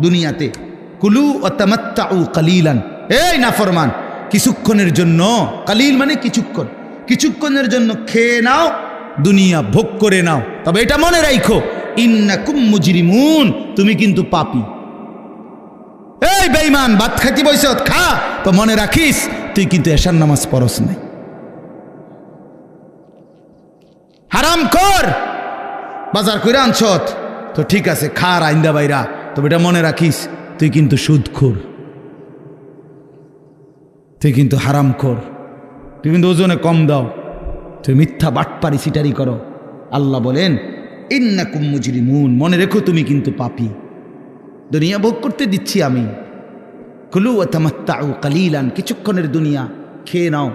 দুনিয়াতে, কুলু ওয়া তামাত্তাউ কালিলান, এই নাফরমান কিছুক্ষণের জন্য, কালিল মানে কিছুক্ষণ, কিছুক্ষণের জন্য খেয়ে নাও, দুনিয়া ভোগ করে নাও, তবে এটা মনে রাখো ইন্নাকুম মুজরিমুন, তুমি কিন্তু পাপী। এই বেঈমান, ভাত খাইতে বইছ, খা, তো মনে রাখিস তুই কিন্তু এশার নামাজ পড়স নাই। হারাম কর, বাজার কইরা আনছত, তো ঠিক আছে খা রাইন্দা বাইরা, তবে এটা মনে রাখিস তুই কিন্তু সুদখোর, তুই কিন্তু হারামখোর, তুই কিন্তু ওজনে কম দাও, তুই মিথ্যা বাটপারি সিটারি করো। আল্লাহ বলেন ইন্নাকুম মুজরিমুন, মনে রেখো তুমি কিন্তু পাপী। দুনিয়া ভোগ করতে দিচ্ছি আমি, কুলু ওয়া তামাত্তাউ কালিলান, কিছুক্ষণের দুনিয়া খেয়ে নাও,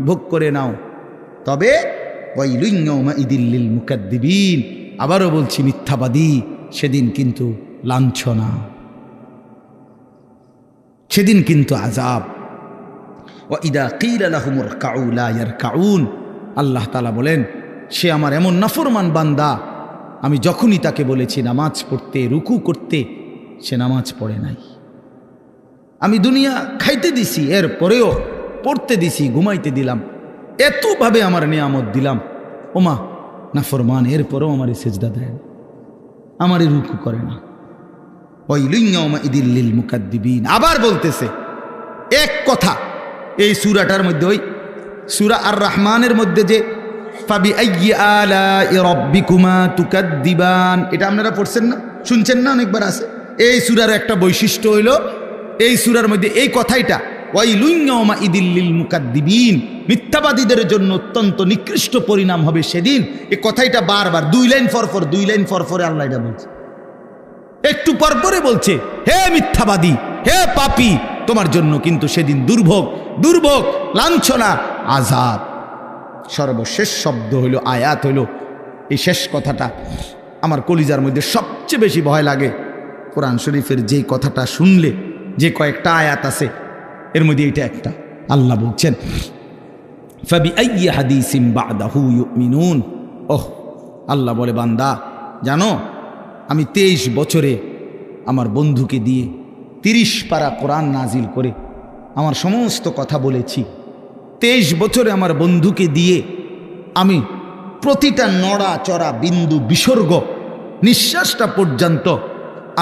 ভোগ করে নাও, তবে ওয়াইলুন ইয়াউমাইযিল লিল মুকাদ্দিবিন, আবারও বলছি মিথ্যাবাদী, সেদিন কিন্তু লাঞ্ছনা, সেদিন কিন্তু আযাব। ওয়া ইদা কিলা লাহুমুর রকাউ লা ইয়ারকাউন, আল্লাহ তাআলা বলেন সে আমার এমন নাফরমান বান্দা, আমি যখনই তাকে বলেছি নামাজ পড়তে, রুকু করতে, সে নামাজ পড়ে নাই। আমি দুনিয়া খাইতে দিছি, এর পরেও পড়তে দিছি, ঘুমাইতে দিলাম, এতভাবে আমার নিয়ামত দিলাম, ওমা নাফরমান, এরপরেও আমার সেজদা দেয় না, আমার রুকু করে না। ওয়াইলুন ইয়াউমাইযিল লিল মুকাদ্দিবিন, আবার বলতেছে এক কথা এই সূরাটার মধ্যে, ওই সূরা আর রহমানের মধ্যে যে ফাবিআইয়ি আলাই রাব্বিকুমা তুকাদ্দিবান, এটা আপনারা পড়ছেন না, শুনছেন না, অনেকবার আছে। এই সূরার একটা বৈশিষ্ট্য হইল, এই সূরার মধ্যে এই কথাইটা ওয়াইলুন ইয়াওমা ইদিল লিল মুকাদ্দিবিন, মিথ্যাবাদীদের জন্য অত্যন্ত নিকৃষ্ট পরিণাম হবে সেদিন। এই কথাটা বারবার 2 লাইন পর পরে আল্লাহ এটা বলছে, একটু পর পরে বলছে, হে মিথ্যাবাদী, হে পাপী, তোমার জন্য কিন্তু সেদিন দুর্ভোগ, দুর্ভোগ, লাঞ্ছনা, আযাব। সর্বশেষ শব্দ হইল, আয়াত হইল, এই শেষ কথাটা আমার কলিজার মধ্যে সবচেয়ে বেশি ভয় লাগে। কোরআন শরীফের যে কথাটা শুনলে, যে কয়েকটা আয়াত আছে এর মধ্যে এটা একটা। আল্লাহ বলছেন ফাবিআইয়ি হাদিসিম বা'দাহু ইউমিনুন। ওহ, আল্লাহ বলে, বান্দা জানো আমি 23 বছরে আমার বন্ধুকে দিয়ে 30 পারা কোরআন নাজিল করে আমার সমস্ত কথা বলেছি। 23 বছরে আমার বন্ধুকে দিয়ে আমি প্রতিটা নড়া চড়া বিন্দু বিসর্গ, নিঃশ্বাসটা পর্যন্ত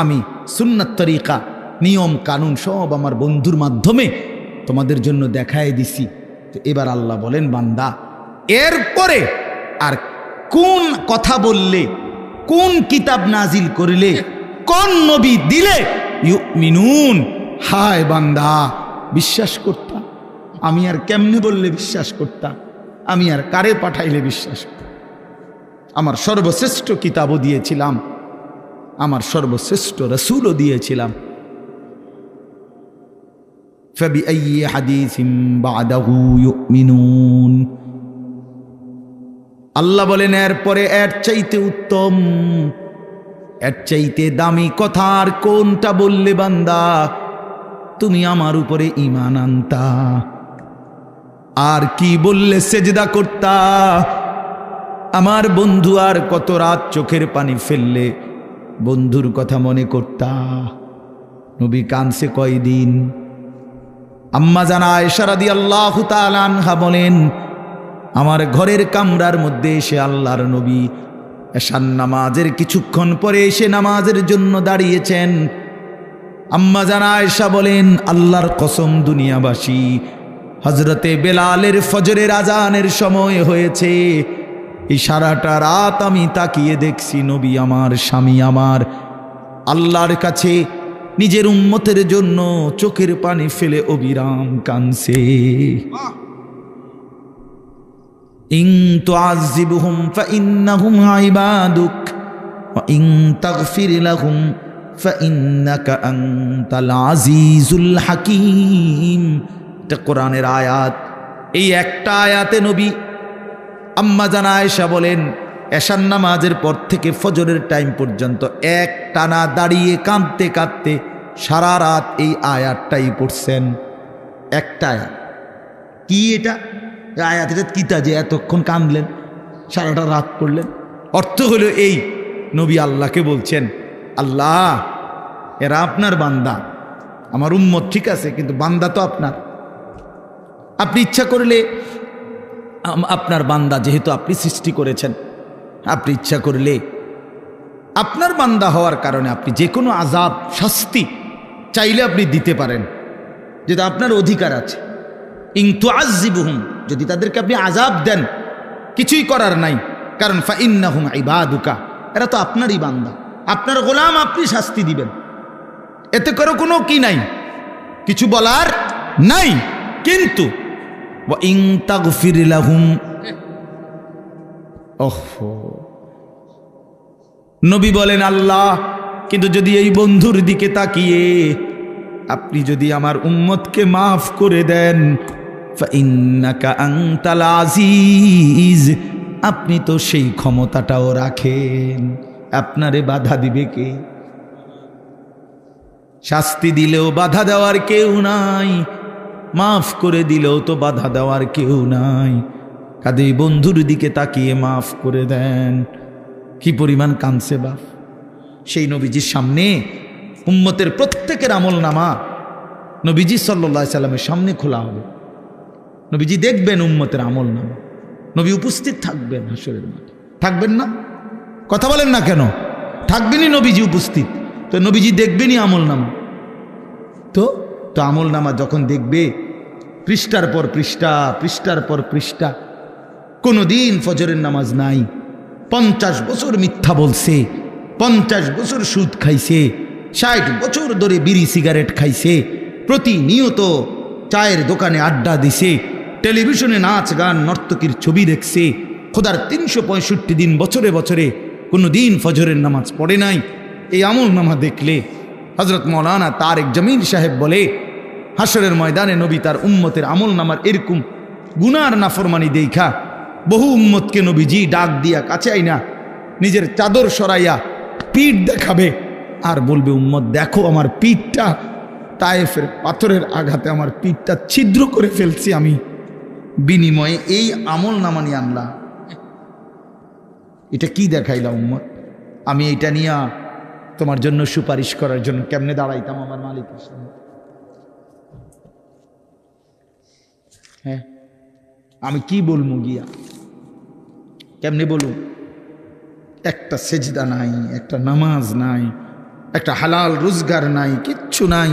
আমি সুন্নাত তরিকা, নিয়ম কানুন সব আমার বন্ধুর মাধ্যমে তোমাদের জন্য দেখায় দিছি। তো এবার আল্লাহ বলেন, বান্দা এরপরে আর কোন কথা বললে, কোন কিতাব নাজিল করিলে, কোন নবী দিলে ইউমিনুন, হায় বান্দা বিশ্বাস করতা? আমি আর কেমনে বললে বিশ্বাস করতা? আমি আর কারে পাঠাইলে বিশ্বাস করতা? আমার সর্বশ্রেষ্ঠ কিতাবও দিয়েছিলাম, আমার সর্বশ্রেষ্ঠ রাসূলও দিয়েছিলাম। ফাবিআইয়ি হাদিসিম বা'দাহু ইউমিনুন। আল্লাহ বলেন, এরপরে এর চাইতে উত্তম, এর চাইতে দামি কথা আর কোনটা বললে বান্দা তুমি আমার উপরে ঈমান আনতা? আর কি বললে সেজদা করতা? আমার বন্ধু আর কত রাত চোখের পানি ফেললে বন্ধুর কথা মনে করতা? নবী কানছে কয়দিন? আম্মা জান আয়েশা রাদিয়াল্লাহু তাআলা আনহা বলেন, আমার ঘরের কামরার মধ্যে এসে আল্লাহর নবী এশার নামাজের কিছুক্ষণ পরে এসে নামাজের জন্য দাঁড়িয়েছেন। আম্মা জান আয়েশা বলেন, আল্লাহর কসম দুনিয়াবাসী, হযরতে বেলালের ফজরের আজানের সময় হয়েছে, এই সারাটা রাত আমি তাকিয়ে দেখছি নবী আমার, স্বামী আমার আল্লাহর কাছে নিজের উম্মতের জন্য চোখের পানি ফেলে অবিরাম কাঁদছে। ইন তুআযিবহুম ফাইন্নাহুম ইবাদুক ওয়া ইন তাগফির লাহুম ফাইন্নাকা আনতাল আজিজুল হাকীম। এটা কোরআনের আয়াত। এই একটা আয়াতে নবী আম্মা জান আয়েশা বলেন, এশার নামাজের পর থেকে ফজরের টাইম পর্যন্ত এক টানা দাঁড়িয়ে কাঁদতে কাঁদতে সারা রাত এই আয়াতটাই পড়ছেন। একটা আয়াত। কি এটা আয়াত? এটা কিতা যে এতক্ষণ কাঁদলেন, সারাটা রাত পড়লেন? অর্থ হলো এই, নবী আল্লাহকে বলছেন, আল্লাহ এরা আপনার বান্দা, আমার উম্মত ঠিক আছে, কিন্তু বান্দা তো আপনার। আপনি ইচ্ছা করলে আপনার বান্দা যেহেতু আপনি সৃষ্টি করেছেন, আপনি ইচ্ছা করলে আপনার বান্দা হওয়ার কারণে আপনি যে কোনো আযাব, শাস্তি চাইলে আপনি দিতে পারেন, যেটা আপনার অধিকার আছে। ইন তুআযিবহুম, যদি তাদেরকে আপনি আযাব দেন কিছুই করার নাই, কারণ ফাইন্নাহুম ইবাদুকা, এরা তো আপনারই বান্দা, আপনার গোলাম, আপনি শাস্তি দিবেন, এতে করে কোনো কি নাই, কিছু বলার নাই। কিন্তু ওয়া ইন তাগফির লাহুম, ওহো, নবী বলেন আল্লাহ কিন্তু যদি এই বন্ধুর দিকে তাকিয়ে আপনি যদি আমার উম্মতকে মাফ করে দেন, ফাইন্নাকা আনতাল আজিজ, আপনি তো সেই ক্ষমতাটাও রাখেন, আপনারে বাধা দিবে কে? শাস্তি দিলেও বাধা দেওয়ার কেউ নাই, মাফ করে দিলেও তো বাধা দেওয়ার কেউ নাই। কাজেই বন্ধুর দিকে তাকিয়ে মাফ করে দেন। কি পরিমাণ কাঁদছে বাপ! সেই নবীজির সামনে উম্মতের প্রত্যেকের আমল নামা নবীজি সাল্লাল্লাহু আলাইহি সাল্লামের সামনে খোলা হবে। নবীজি দেখবেন উম্মতের আমল নামা, নবী উপস্থিত থাকবেন হাসরের মাঠে। থাকবেন না? কথা বলেন না কেন? থাকবেনই নবীজি উপস্থিত, তো নবীজি দেখবেনই আমল নামা। তো আমল নামা যখন দেখবে, পৃষ্ঠার পর পৃষ্ঠা, পৃষ্ঠার পর পৃষ্ঠা, কোনোদিন ফজরের নামাজ নাই, 50 বছর মিথ্যা বলছে, 50 বছর সুদ খাইছে, 60 বছর ধরে বিড়ি সিগারেট খাইছে, প্রতিনিয়ত চায়ের দোকানে আড্ডা দিছে, টেলিভিশনে নাচ গান নর্তকীর ছবি দেখছে, খোদার 365 দিন বছরে বছরে কোনো দিন ফজরের নামাজ পড়ে নাই। এই আমল নামা দেখলে হজরত মৌলানা তারেক জমিল সাহেব বলে, হাসরের ময়দানে নবী তার উম্মতের আমল নামার এরকম গুনার নাফরমানি দেখা বহু উম্মতকে নবীজি ডাক দিয়া কাছে আইনা নিজের চাদর সরাইয়া পিঠ দেখাবে আর বলবে, উম্মত দেখো আমার পিঠটা, তায়েফের পাথরের আঘাতে আমার পিঠটা ছিদ্র করে ফেলছি আমি, বিনিময়ে এই আমল নামা নিয়ে আনলাম। এটা কি দেখাইলা উম্মত? আমি এটা নিয়ে তোমার জন্য সুপারিশ করার জন্য কেমনে দাঁড়াইতাম আমার মালিকের সামনে? হ্যাঁ, আমি কি বলবো গিয়া, কেমনে বলুন? একটা সেজদা নাই, একটা নামাজ নাই, একটা হালাল রোজগার নাই, কিচ্ছু নাই।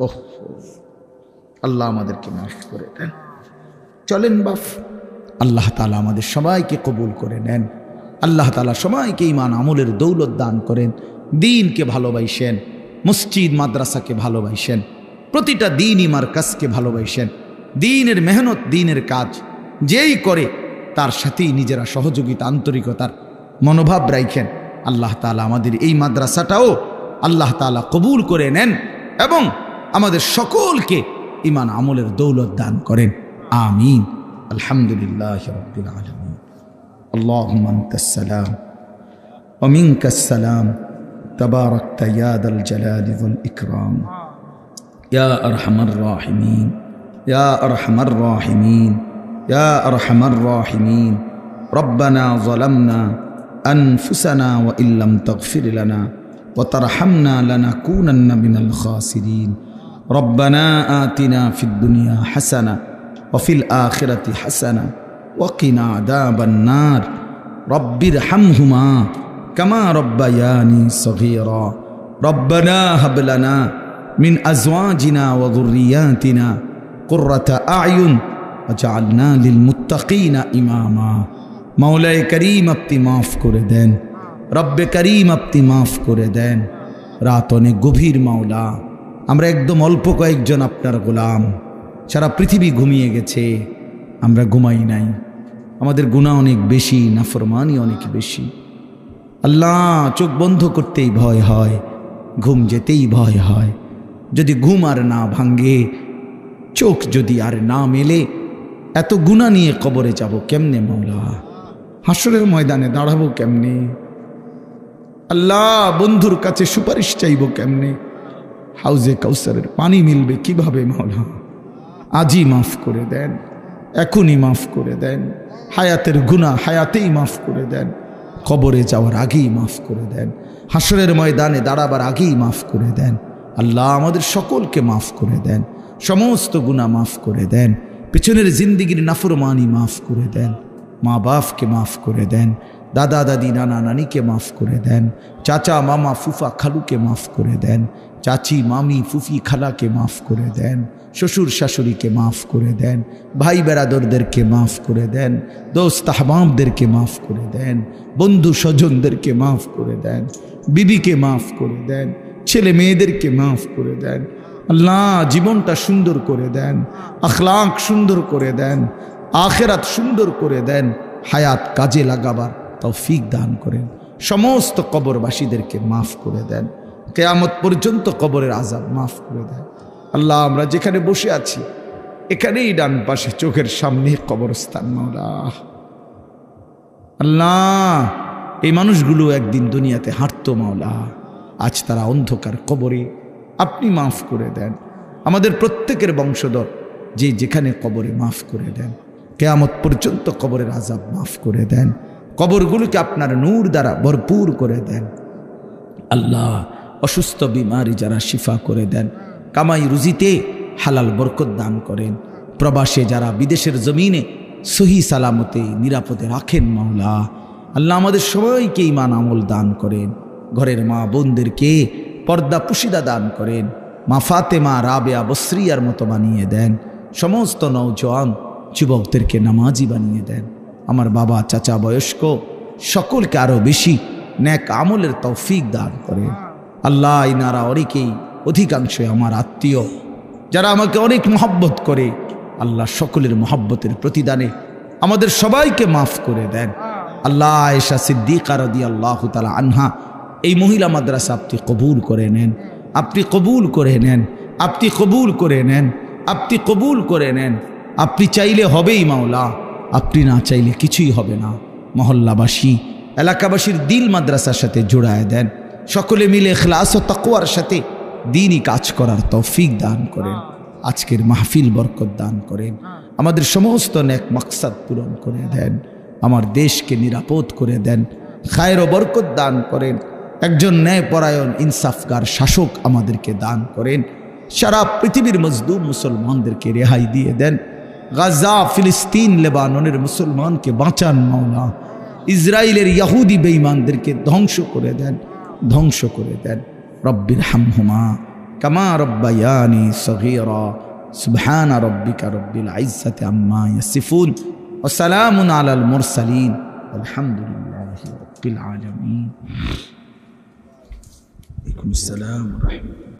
ওহ, আল্লাহ আমাদেরকে মাফ করে দেন। চলেন বাপ, আল্লাহ তাআলা আমাদের সবাইকে কবুল করে নেন। আল্লাহ তাআলা সবাইকে ঈমান আমলের দৌলত দান করেন, দ্বীনকে ভালোবাসেন, মসজিদ মাদ্রাসাকে ভালোবাসেন, প্রতিটা দ্বীনি মারকাজকে ভালোবাসেন। দ্বীনের মেহনত, দ্বীনের কাজ যেই করে তার সাথেই নিজেরা সহযোগিতা আন্তরিকতার মনোভাব রাখেন। আল্লাহ তাআলা আমাদের এই মাদ্রাসাটাও আল্লাহ তাআলা কবুল করে নেন এবং আমাদের সকলকে ঈমান আমলের দৌলত দান করেন। আমিন। আলহামদুলিল্লাহি রাব্বিল আলামিন। আল্লাহুম্মা আনতাস সালাম ওয়া মিনকাস সালাম তাবারাকতা ইয়া দাল জালালি ওয়াল ইকরাম ইয়া আরহামার রাহিমিন ইয়া আরহামার রাহিমিন ইয়া আরহামার রাহিমিন। রব্বানা যালামনা আনফুসানা ওয়া ইল্লাম তাগফির লানা ওয়া তারহামনা লানাকুনান্না মিনাল খাসিরিন। রব্বানা আতিনা ফিদ দুনিয়া হাসানা ওয়া ফিল আখিরাতি হাসানা ওয়া কিনা আযাবান নার। রব্বিরহামহুমা কামা রব্বায়ানি সগীরা। রব্বানা হাব লানা মিন আজওয়াজিনা ওয়া যুররিয়াতিনা কুররাতা আ'য়ুন ওয়াজআলনা লিল মুত্তাকিনা ইমামা। মাওলায়ে করিম আপনি মাফ করে দেন, রব্বে করিম আপনি মাফ করে দেন। রাত অনেক গভীর মাওলা, আমরা একদম অল্প কয়েকজন আপনার গোলাম, সারা পৃথিবী ঘুমিয়ে গেছে, আমরা ঘুমাই নাই। আমাদের গুনাহ অনেক বেশি, নাফরমানি অনেক বেশি। আল্লাহ, চোখ বন্ধ করতেই ভয় হয়, ঘুম যেতেই ভয় হয়। যদি ঘুম আর না ভাঙ্গে, চোখ যদি আর না মেলে, এত গুনাহ নিয়ে কবরে যাব কেমনে মাওলা? হাসরের ময়দানে দাঁড়াবো কেমনে? আল্লাহ, বন্ধুর কাছে সুপারিশ চাইব কেমনে? হাউজে কাউসারের পানি মিলবে কিভাবে মাওলা? আজই মাফ করে দেন, এখনই মাফ করে দেন। হায়াতের গুনাহ হায়াতেই মাফ করে দেন, কবরে যাওয়ার আগেই মাফ করে দেন, হাসরের ময়দানে দাঁড়াবার আগেই মাফ করে দেন। আল্লাহ, আমাদের সকলকে মাফ করে দেন, সমস্ত গুনাহ মাফ করে দেন, পিছনের জিন্দিগির নাফরমানি মাফ করে দেন, মা বাপকে মাফ করে দেন, দাদা দাদি নানা নানিকে মাফ করে দেন, চাচা মামা ফুফা খালুকে মাফ করে দেন, চাচি মামি ফুফি খালাকে মাফ করে দেন, শ্বশুর শাশুড়িকে মাফ করে দেন, ভাই বেরাদরদেরকে মাফ করে দেন, দোস্ত আহবাবদেরকে মাফ করে দেন, বন্ধু স্বজনদেরকে মাফ করে দেন, বিবিকে মাফ করে দেন, ছেলে মেয়েদেরকে মাফ করে দেন। আল্লাহ, জীবনটা সুন্দর করে দেন, আখলাক সুন্দর করে দেন, আখিরাত সুন্দর করে দেন, হায়াত কাজে লাগাবার তৌফিক দান করেন। সমস্ত কবরবাসীদেরকে মাফ করে দেন, কিয়ামত পর্যন্ত কবরের আযাব মাফ করে দেন। আল্লাহ, আমরা যেখানে বসে আছি এখানেই ডান পাশে চোখের সামনে কবরস্থান মাওলা। আল্লাহ, এই মানুষগুলো একদিন দুনিয়াতে হাঁটতো মাওলা, আজ তারা অন্ধকার কবরে, আপনি মাফ করে দেন। আমাদের প্রত্যেকের বংশধর যে যেখানে কবরে মাফ করে দেন, কিয়ামত পর্যন্ত কবরের আযাব মাফ করে দেন, কবরগুলোকে আপনার নূর দ্বারা ভরপুর করে দেন। আল্লাহ, অসুস্থ বিমারি যারা শিফা করে দেন, কামাই রুজিতে হালাল বরকত দান করেন, প্রবাসে যারা বিদেশের জমিনে সহি সালামতে নিরাপদে রাখেন মাওলা। আল্লাহ, আমাদের সবাইকে ঈমান আমল দান করেন, ঘরের মা বোনদেরকে পর্দা পুশিদা দান করেন, মা ফাতেমা রাবেয়া বসরিয়ার মতো বানিয়ে দেন, সমস্ত নওজওয়ান যুবকদেরকে নামাজি বানিয়ে দেন। আমার বাবা চাচা বয়স্ক সকলকে আরো বেশি নেক আমলের তৌফিক দান করেন। আল্লাহ, ইনারা অনেকেই অধিকাংশই আমার আত্মীয়, যারা আমাকে অনেক মহব্বত করে, আল্লাহ সকলের মহব্বতের প্রতিদানে আমাদের সবাইকে মাফ করে দেন। আল্লাহ আয়েশা সিদ্দিকা রাদিয়াল্লাহু তাআলা আনহা, এই মহিলা মাদ্রাসা আপনি কবুল করে নেন, আপনি কবুল করে নেন, আপনি কবুল করে নেন, আপনি কবুল করে নেন। আপনি চাইলে হবেই মাওলা, আপনি না চাইলে কিছুই হবে না। মহল্লাবাসী, এলাকাবাসীর দিল মাদ্রাসার সাথে জোড়ায় দেন। সকলে মিলে ইখলাস ও তাকওয়ার সাথে দ্বীনি কাজ করার তৌফিক দান করেন। আজকের মাহফিল বরকত দান করেন। আমাদের সমস্ত নেক মাকসাদ পূরণ করে দেন। আমার দেশকে নিরাপদ করে দেন। খায়ের ও বরকত দান করেন। একজন ন্যায়পরায়ণ ইনসাফগার শাসক আমাদেরকে দান করেন। সারা পৃথিবীর মজলুম মুসলমানদেরকে রেহাই দিয়ে দেন। গাজা, ফিলিস্তিন, লেবাননের মুসলমানকে বাঁচান মাওলা। ইসরায়েলের ইহুদি বেঈমানদেরকে ধ্বংস করে দেন, ধ্বংস করে দেন। রব্বির হামহুমা কামা রব্বায়ানি সগীরা। সুবহান রাব্বিকা রব্বিল ইজ্জাতি আম্মা ইয়াসিফুন ওয়া সালামুন আলাল মুরসালিন আলহামদুলিল্লাহি রাব্বিল আলামিন। ওয়া আলাইকুম আসসালাম ওয়া রাহমাতুল্লাহ।